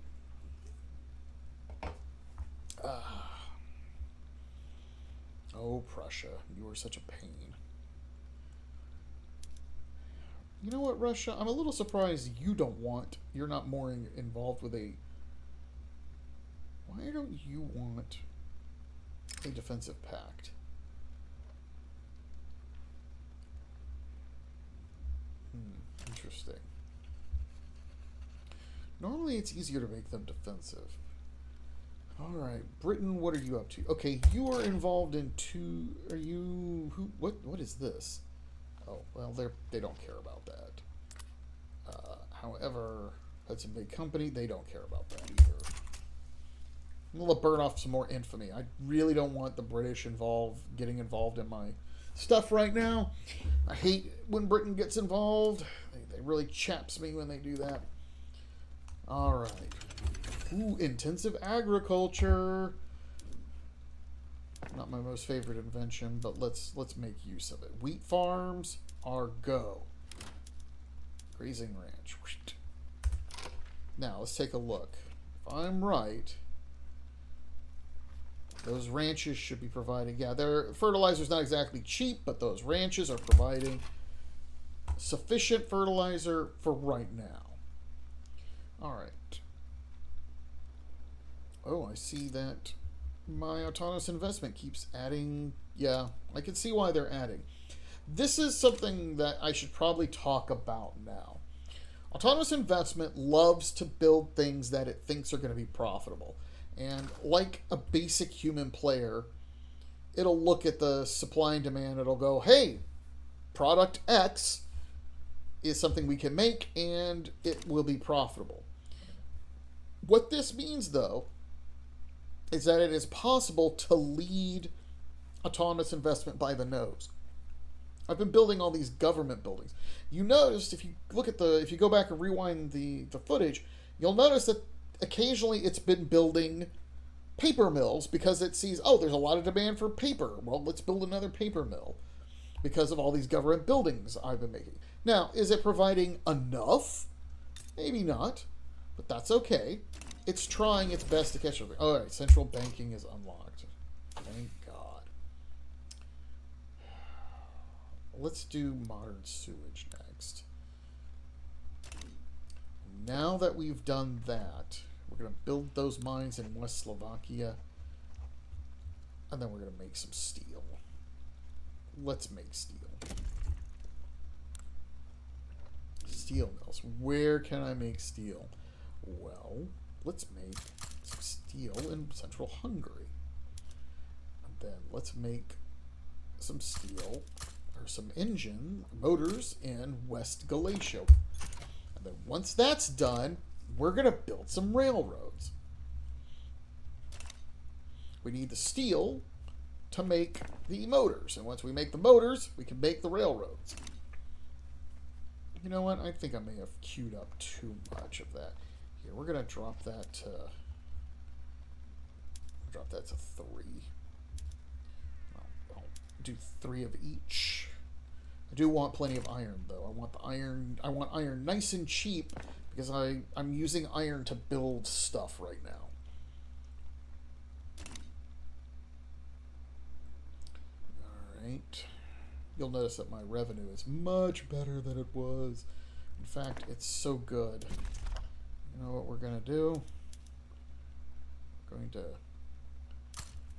Oh, Prussia, you are such a pain. You know what, Russia? I'm a little surprised you're not more involved with a... Why don't you want a defensive pact? Interesting. Normally it's easier to make them defensive. Alright, Britain, what are you up to? Okay, you are involved in two... Are you... What is this? Oh, well, they don't care about that. However, that's a big company. They don't care about that either. I'm going to burn off some more infamy. I really don't want the British getting involved in my stuff right now. I hate when Britain gets involved. They really chaps me when they do that. Alright. Ooh, intensive agriculture. Not my most favorite invention, but let's make use of it. Wheat farms are go. Grazing ranch. Now, let's take a look. If I'm right, those ranches should be providing... Yeah, their fertilizer's not exactly cheap, but those ranches are providing sufficient fertilizer for right now. Alright. Oh, I see that my autonomous investment keeps adding... Yeah, I can see why they're adding. This is something that I should probably talk about now. Autonomous investment loves to build things that it thinks are going to be profitable. And like a basic human player, it'll look at the supply and demand. It'll go, hey, product X is something we can make and it will be profitable. What this means, though, is that it is possible to lead autonomous investment by the nose. I've been building all these government buildings. You noticed, if you go back and rewind the footage, you'll notice that occasionally it's been building paper mills because it sees, oh, there's a lot of demand for paper. Well, let's build another paper mill because of all these government buildings I've been making. Now, is it providing enough? Maybe not, but that's okay. It's trying its best to catch everything. All right, central banking is unlocked. Thank God. Let's do modern sewage next. Now that we've done that, we're going to build those mines in West Slovakia. And then we're going to make some steel. Let's make steel. Steel mills. Where can I make steel? Well, let's make some steel in central Hungary. And then let's make some steel, or some engine motors in West Galicia. And then once that's done, we're going to build some railroads. We need the steel to make the motors. And once we make the motors, we can make the railroads. You know what? I think I may have queued up too much of that. Here, we're going to drop that to 3. I'll do 3 of each. I do want plenty of iron, though. I want iron nice and cheap because I'm using iron to build stuff right now. Alright. You'll notice that my revenue is much better than it was. In fact, it's so good. You know what we're going to do? We're going to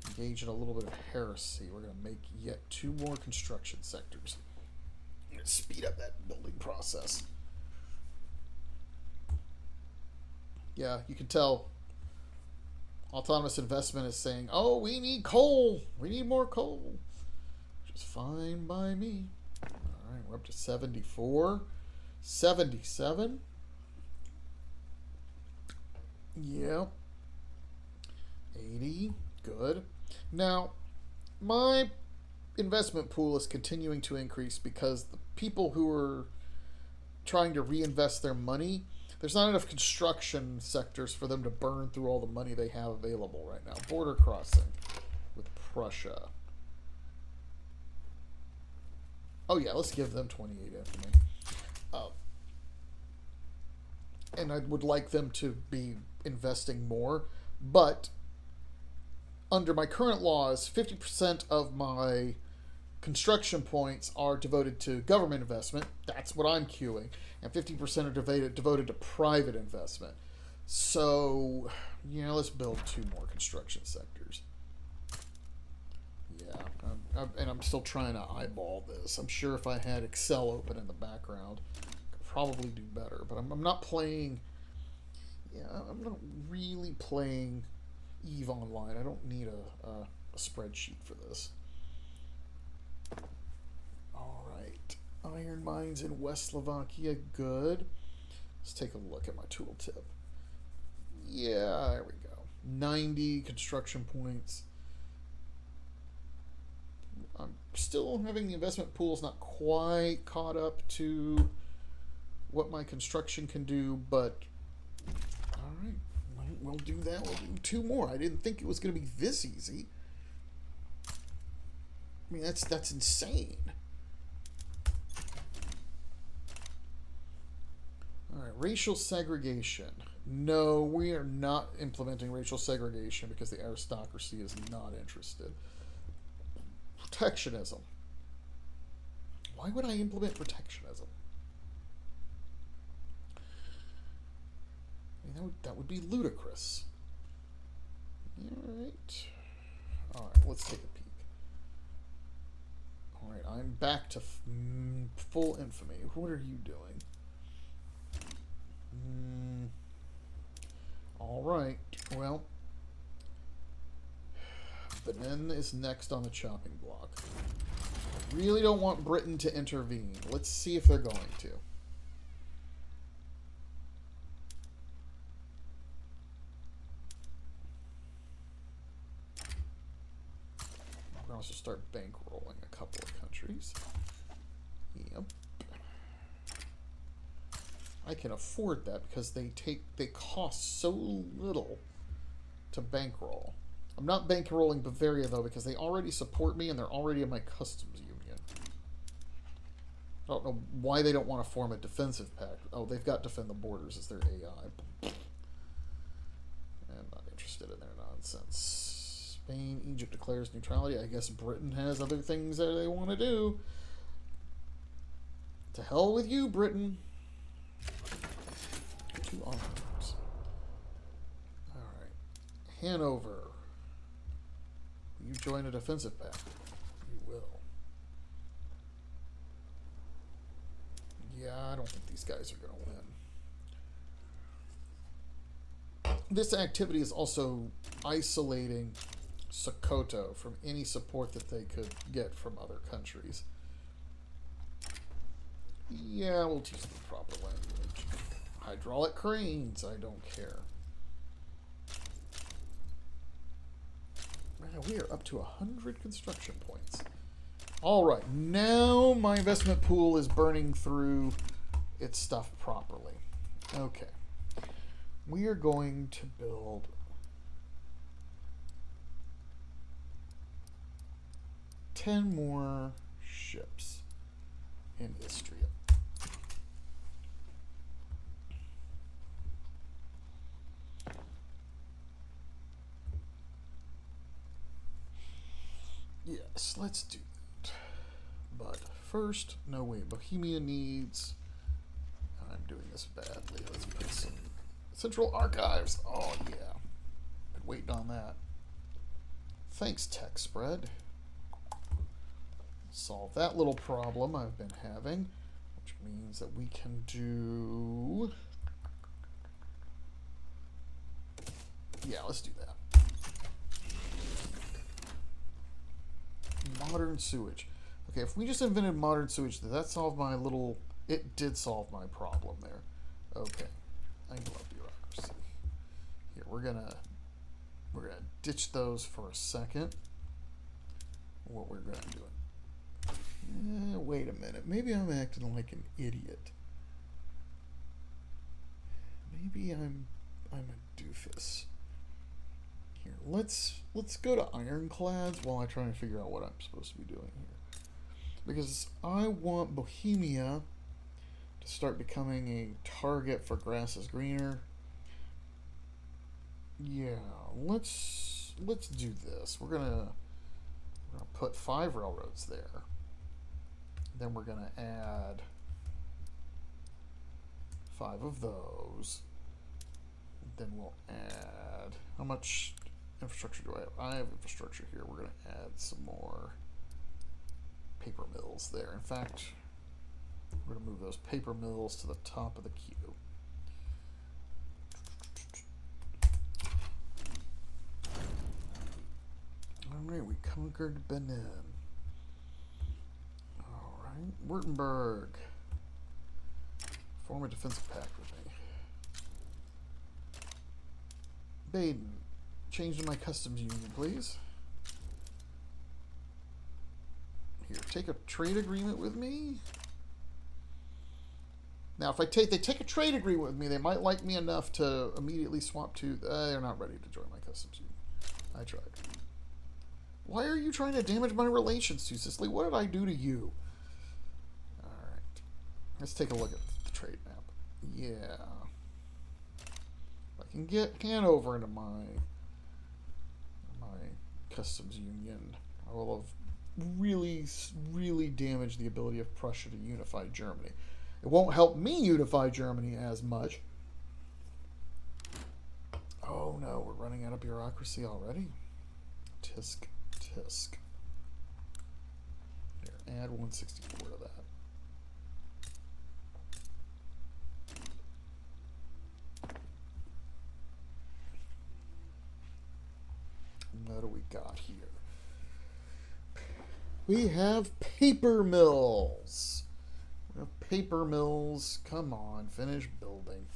engage in a little bit of heresy. We're going to make yet 2 more construction sectors. I'm going to speed up that building process. Yeah, you can tell autonomous investment is saying, oh, we need coal. We need more coal. Which is fine by me. All right, we're up to 74. 77. Yep. 80. Good. Now, my investment pool is continuing to increase because the people who are trying to reinvest their money, there's not enough construction sectors for them to burn through all the money they have available right now. Border crossing with Prussia. Oh yeah, let's give them 28 infamy. Uh, and I would like them to be investing more, but under my current laws, 50% of my construction points are devoted to government investment. That's what I'm queuing. And 50% are devoted to private investment. So, yeah, let's build 2 more construction sectors. Yeah, and I'm still trying to eyeball this. I'm sure if I had Excel open in the background, I could probably do better. But I'm not playing. Yeah, I'm not really playing EVE Online. I don't need a spreadsheet for this. All right, iron mines in West Slovakia, good. Let's take a look at my tooltip. Yeah, there we go. 90 construction points. I'm still having the investment pools not quite caught up to what my construction can do, but all right, we'll do that. We'll do 2 more. I didn't think it was going to be this easy. I mean, that's insane. All right, racial segregation. No, we are not implementing racial segregation because the aristocracy is not interested. Protectionism. Why would I implement protectionism? I mean, that would be ludicrous. All right, let's take a peek. All right, I'm back to full infamy. What are you doing? All right, well, Benin is next on the chopping block. I really don't want Britain to intervene. Let's see if they're going to. We're going to also start bankrolling a couple of countries. Yep. I can afford that because they cost so little to bankroll. I'm not bankrolling Bavaria though because they already support me and they're already in my customs union. I don't know why they don't want to form a defensive pact. Oh, they've got defend the borders as their AI. I'm not interested in their nonsense. Spain, Egypt declares neutrality. I guess Britain has other things that they want to do. To hell with you, Britain. 2 arms. Alright. Hanover. You join a defensive pact. You will. Yeah, I don't think these guys are going to win. This activity is also isolating Sokoto from any support that they could get from other countries. Yeah, we'll teach them the proper language. Hydraulic cranes, I don't care. Man, we are up to 100 construction points. All right, now my investment pool is burning through its stuff properly. Okay. We are going to build 10 more ships in Istria. Yes, let's do that. But first, no way, Bohemia needs... I'm doing this badly. Let's put some Central Archives. Oh, yeah. Been waiting on that. Thanks, Tech Spread. Solve that little problem I've been having, which means that we can do... Yeah, let's do that. Modern sewage. Okay, if we just invented modern sewage, did that solve my little... It did solve my problem there. Okay. I love bureaucracy. Here, we're gonna ditch those for a second. What we're gonna do. Wait a minute. Maybe I'm acting like an idiot. Maybe I'm a doofus. Here, let's go to ironclads while I try and figure out what I'm supposed to be doing here. Because I want Bohemia to start becoming a target for grass is greener. Yeah, let's do this. We're gonna put 5 railroads there. Then we're gonna add 5 of those. Then we'll add, how much infrastructure do I have? I have infrastructure here. We're gonna add some more paper mills there. In fact, we're gonna move those paper mills to the top of the queue. Alright, we conquered Benin. Alright, Württemberg. Form a defensive pact with me. Baden, change to my customs union, please. Here, take a trade agreement with me. Now, if they take a trade agreement with me, they might like me enough to immediately swap to. They're not ready to join my customs union. I tried. Why are you trying to damage my relations to Sicily? What did I do to you? All right, let's take a look at the trade map. Yeah, if I can get Hanover into my customs union, I will have really damaged the ability of Prussia to unify Germany. It won't help me unify Germany as much. Oh no, we're running out of bureaucracy already. Tisk. Here, add 164 to that. What do we got here? We have paper mills. We have paper mills. Come on, finish building.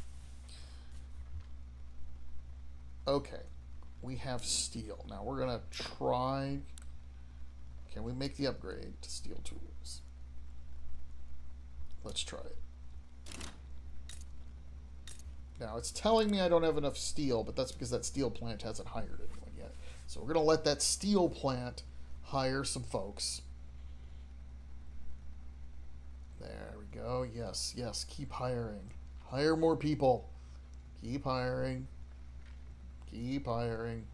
Okay. We have steel. Now we're going to try. Can we make the upgrade to steel tools? Let's try it. Now it's telling me I don't have enough steel, but that's because that steel plant hasn't hired anyone yet. So we're going to let that steel plant hire some folks. There we go. Yes, keep hiring. Hire more people. Keep hiring. Keep hiring.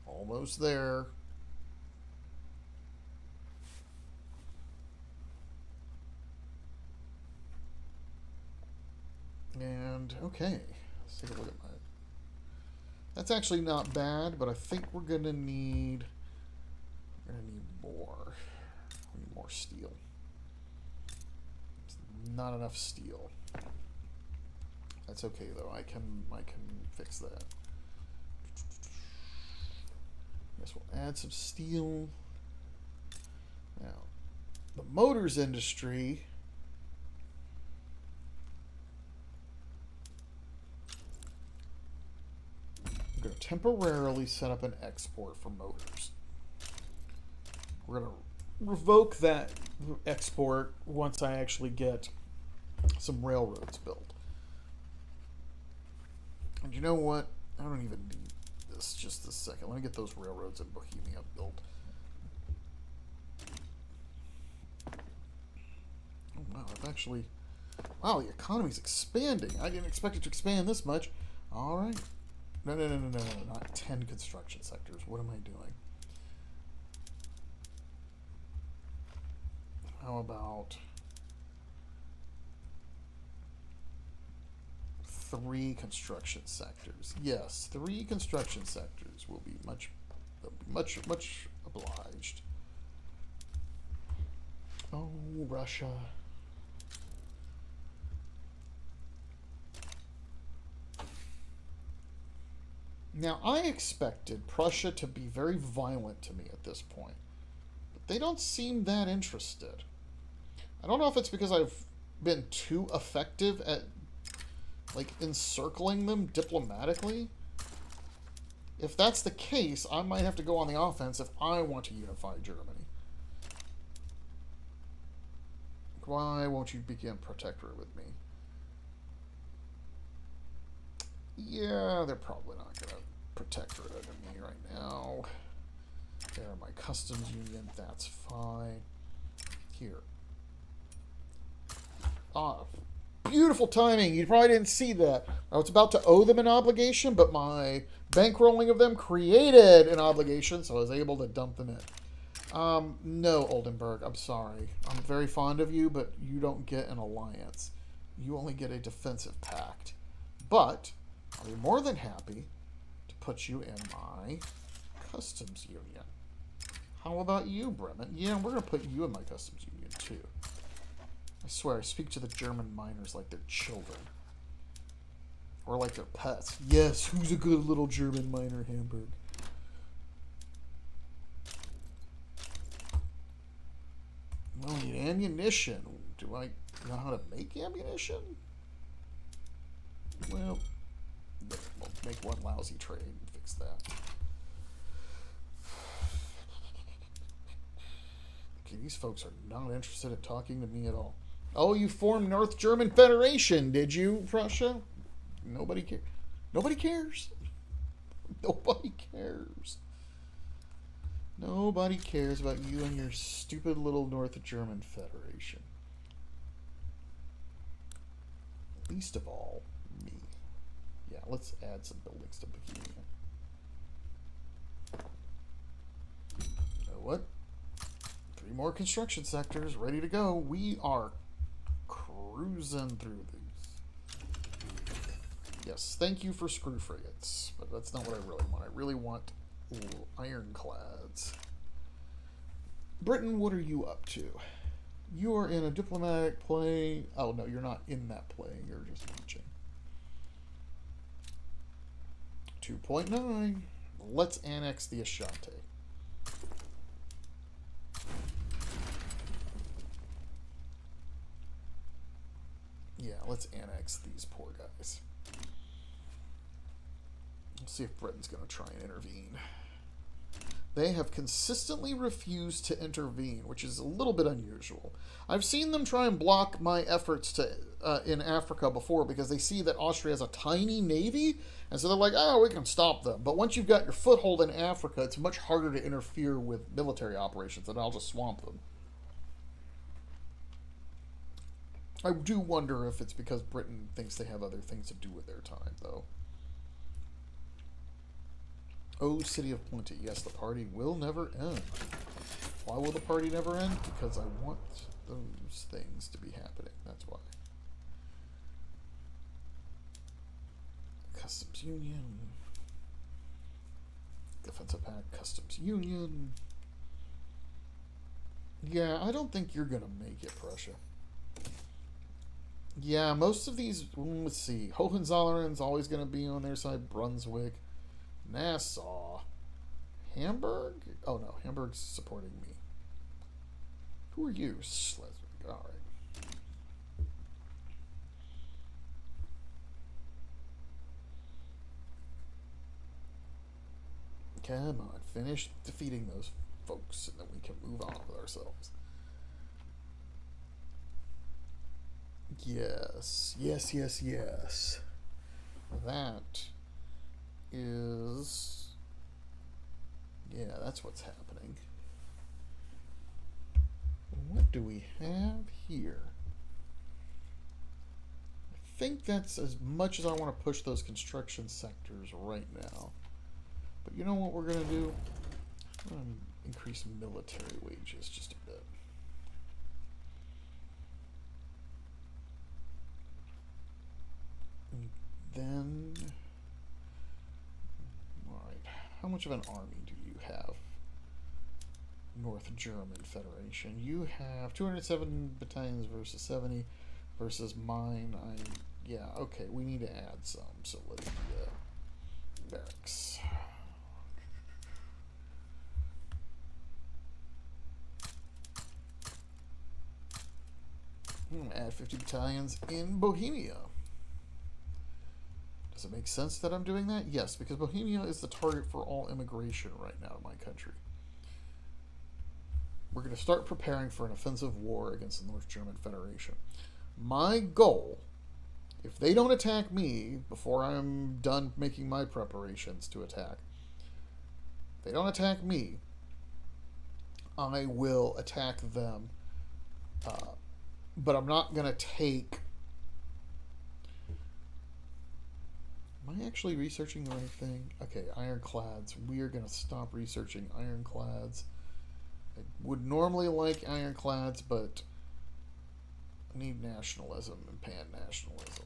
Almost there. And, okay. Let's take a look at my... That's actually not bad, but I think we're going to need... We're going to need more. We need more steel. It's not enough steel. That's okay though. I can fix that. Guess we'll add some steel. Now, the motors industry. I'm going to temporarily set up an export for motors. We're going to revoke that export once I actually get some railroads built. And you know what? I don't even need this just a second. Let me get those railroads in Bohemia built. Oh, wow, I've actually... Wow, the economy's expanding. I didn't expect it to expand this much. All right. No, not 10 construction sectors. What am I doing? How about 3 construction sectors? Yes, 3 construction sectors will be much obliged. Oh, Russia. Now, I expected Prussia to be very violent to me at this point, but they don't seem that interested. I don't know if it's because I've been too effective at, like, encircling them diplomatically. If that's the case, I might have to go on the offense if I want to unify Germany. Why won't you begin protectorate with me? Yeah, they're probably not going to protectorate under me right now. There, my customs union, that's fine. Here. Ah, beautiful timing. You probably didn't see that. I was about to owe them an obligation, but my bankrolling of them created an obligation, so I was able to dump them in. No, Oldenburg, I'm sorry. I'm very fond of you, but you don't get an alliance. You only get a defensive pact. But I'll be more than happy to put you in my customs union. How about you, Bremen? Yeah, we're going to put you in my customs union, too. I swear, I speak to the German miners like they're children. Or like they're pets. Yes, who's a good little German miner, Hamburg? Well, I need ammunition. Do I know how to make ammunition? Well, we'll make one lousy trade and fix that. Okay, these folks are not interested in talking to me at all. Oh, you formed North German Federation, did you, Prussia? Nobody cares. Nobody cares. Nobody cares. Nobody cares about you and your stupid little North German Federation. Least of all, me. Yeah, let's add some buildings to Bohemia. You know what? 3 more construction sectors ready to go. We are cruising through these. Yes, thank you for screw frigates, but that's not what I really want. I really want ironclads. Britain, what are you up to? You are in a diplomatic play. Oh, no, you're not in that play. You're just watching. 2.9. Let's annex the Ashanti. Yeah, let's annex these poor guys. Let's see if Britain's going to try and intervene. They have consistently refused to intervene, which is a little bit unusual. I've seen them try and block my efforts to in Africa before because they see that Austria has a tiny navy, and so they're like, oh, we can stop them. But once you've got your foothold in Africa, it's much harder to interfere with military operations, and I'll just swamp them. I do wonder if it's because Britain thinks they have other things to do with their time, though. Oh, City of Plenty. Yes, the party will never end. Why will the party never end? Because I want those things to be happening. That's why. Customs Union. Defensive Pact. Customs Union. Yeah, I don't think you're going to make it, Prussia. Yeah, most of these, let's see. Hohenzollerns always going to be on their side. Brunswick. Nassau. Hamburg? Oh no, Hamburg's supporting me. Who are you? Schleswig. Alright. Come on, finish defeating those folks and then we can move on with ourselves. Yes, yes, yes, yes. That is... yeah, that's what's happening. What do we have here? I think that's as much as I want to push those construction sectors right now. But you know what we're going to do? I'm going to increase military wages just a bit. And then... how much of an army do you have? North German Federation. You have 207 battalions versus 70 versus mine. Yeah, okay, we need to add some. So let's do that. Barracks. I'm going to add 50 battalions in Bohemia. Does it make sense that I'm doing that? Yes, because Bohemia is the target for all immigration right now in my country. We're going to start preparing for an offensive war against the North German Federation. My goal, if they don't attack me before I'm done making my preparations to attack, if they don't attack me, I will attack them. But I'm not going to take... Am I actually researching the right thing? Okay, ironclads. We are going to stop researching ironclads. I would normally like ironclads, but I need nationalism and pan-nationalism.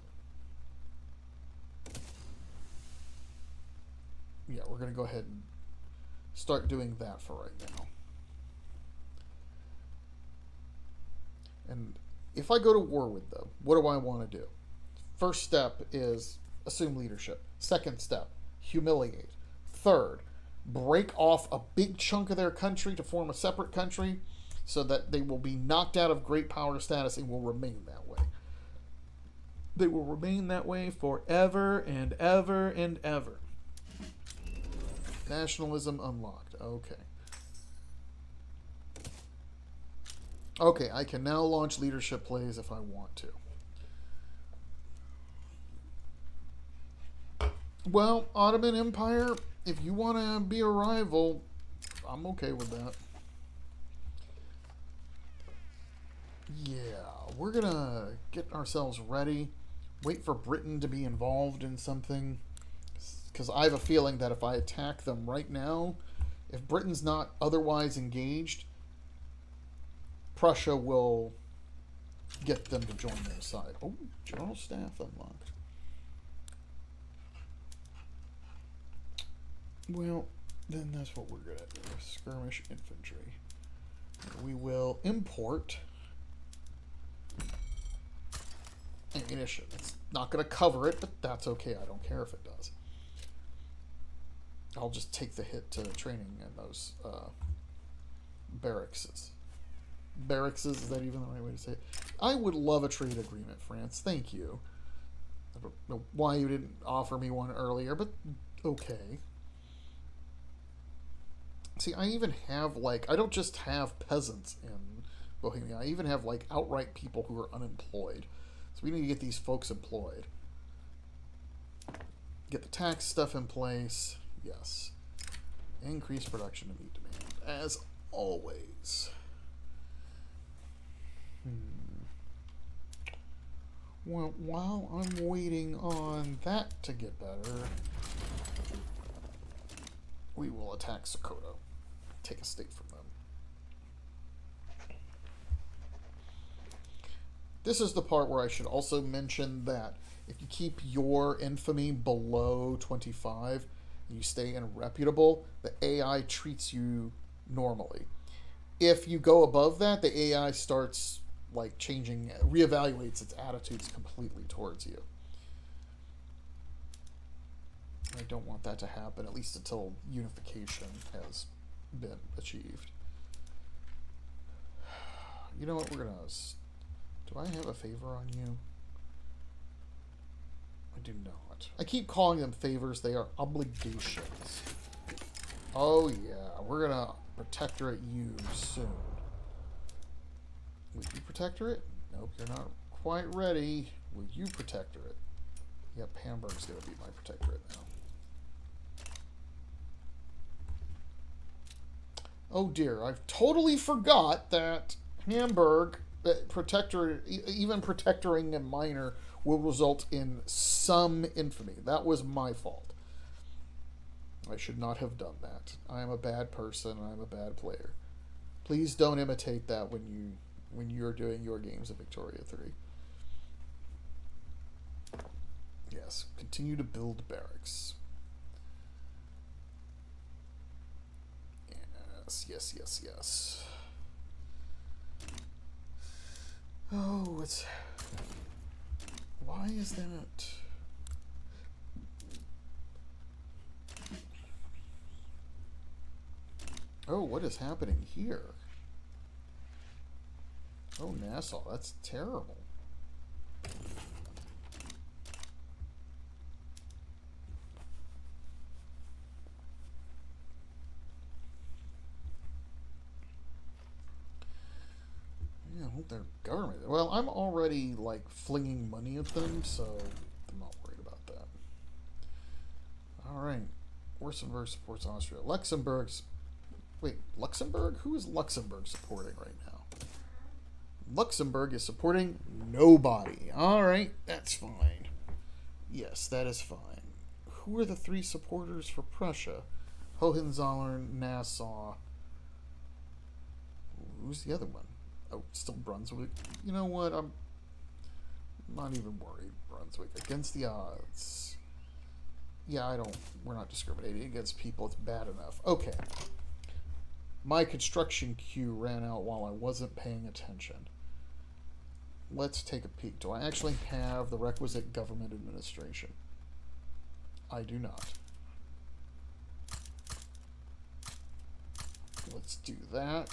Yeah, we're going to go ahead and start doing that for right now. And if I go to war with them, what do I want to do? First step is assume leadership. Second step, humiliate. Third, break off a big chunk of their country to form a separate country so that they will be knocked out of great power status and will remain that way. They will remain that way forever and ever and ever. Nationalism unlocked. Okay. Okay, I can now launch leadership plays if I want to. Well, Ottoman Empire, if you want to be a rival, I'm okay with that. Yeah, we're going to get ourselves ready. Wait for Britain to be involved in something. Because I have a feeling that if I attack them right now, if Britain's not otherwise engaged, Prussia will get them to join their side. Oh, General Staff unlocked. Well, then that's what we're good at. Skirmish infantry. We will import ammunition. It's not going to cover it, but that's okay. I don't care if it does. I'll just take the hit to training in those barracks. Barracks, is that even the right way to say it? I would love a trade agreement, France. Thank you. I don't know why you didn't offer me one earlier, but okay. See, I even have, like, I don't just have peasants in Bohemia. I even have, like, outright people who are unemployed. So we need to get these folks employed. Get the tax stuff in place. Yes. Increase production to meet demand, as always. Well, while I'm waiting on that to get better, we will attack Sokoto. Take a state from them. This is the part where I should also mention that if you keep your infamy below 25, and you stay irreputable, the AI treats you normally. If you go above that, the AI starts like changing, reevaluates its attitudes completely towards you. I don't want that to happen, at least until unification has been achieved. You know what, we're gonna... Do I have a favor on you? I do not. I keep calling them favors, they are obligations. Oh yeah, we're gonna protectorate you soon. Will you protectorate? Nope, you're not quite ready. Will you protectorate? Yep, Hamburg's gonna be my protectorate now. Oh dear, I've totally forgot that Hamburg, even protectoring a minor will result in some infamy. That was my fault. I should not have done that. I am a bad person. I'm a bad player. Please don't imitate that when you're doing your games of Victoria 3. Yes, continue to build barracks. Yes, yes, yes, yes. Oh, it's... Why is that? Oh, what is happening here? Oh, Nassau, that's terrible. Yeah, I hope their government... Well, I'm already, like, flinging money at them, so I'm not worried about that. Alright. Wurttemberg supports Austria. Luxembourg's Wait, Luxembourg? Who is Luxembourg supporting right now? Luxembourg is supporting nobody. Alright, that's fine. Yes, that is fine. Who are the three supporters for Prussia? Hohenzollern, Nassau. Who's the other one? Oh, still Brunswick. You know what? I'm not even worried. Brunswick against the odds. Yeah, we're not discriminating against people. It's bad enough. Okay. My construction queue ran out while I wasn't paying attention. Let's take a peek. Do I actually have the requisite government administration? I do not. Let's do that.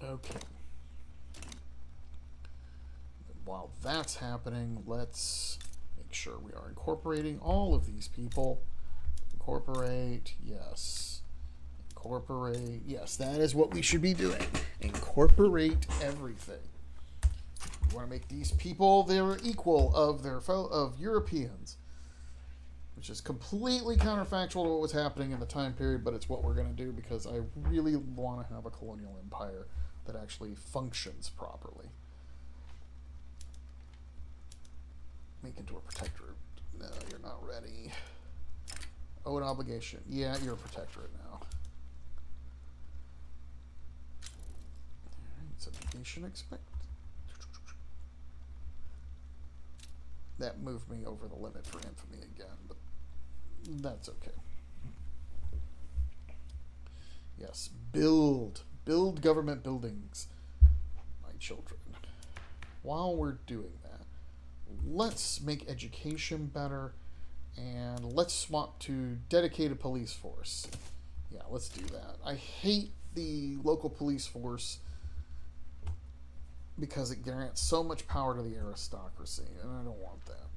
Okay. While that's happening, let's make sure we are incorporating all of these people. Incorporate, yes. Incorporate, yes, that is what we should be doing. Incorporate everything. We want to make these people their equal of of Europeans, which is completely counterfactual to what was happening in the time period, but it's what we're going to do because I really want to have a colonial empire that actually functions properly. Make into a protectorate. No, you're not ready. Oh, an obligation. Yeah, you're a protectorate now. Alright, it's education expect. That moved me over the limit for infamy again, but that's okay. Yes, build government buildings, my children. While we're doing that, let's make education better, and let's swap to dedicated police force. Yeah, let's do that. I hate the local police force because it grants so much power to the aristocracy, and I don't want that.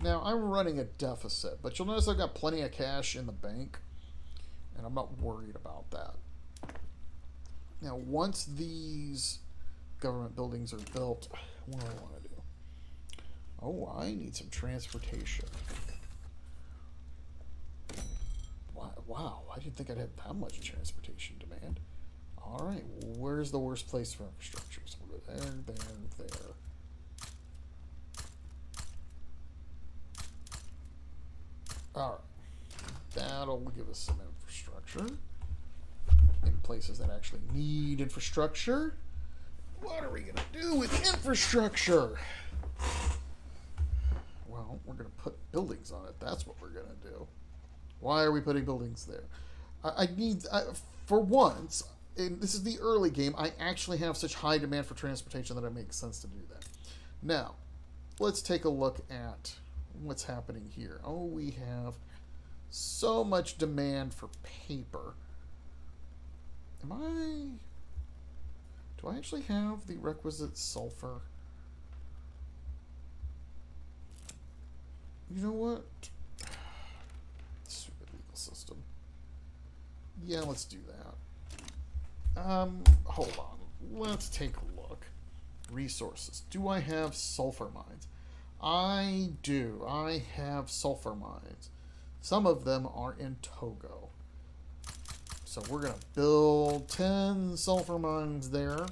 Now, I'm running a deficit, but you'll notice I've got plenty of cash in the bank, and I'm not worried about that. Now, once these government buildings are built, what do I want to do? Oh, I need some transportation. Wow, I didn't think I'd have that much transportation demand. Alright, where's the worst place for infrastructure? So we'll go there. Alright, that'll give us some infrastructure in places that actually need infrastructure. What are we going to do with infrastructure? Well, we're going to put buildings on it. That's what we're going to do. Why are we putting buildings there? For once, and this is the early game, I actually have such high demand for transportation that it makes sense to do that. Now, let's take a look at what's happening here. Oh, we have so much demand for paper. Do I actually have the requisite sulfur? You know what? Stupid legal system. Yeah, let's do that. Hold on. Let's take a look. Resources. Do I have sulfur mines? I do. I have sulfur mines. Some of them are in Togo. So we're going to build 10 sulfur mines there.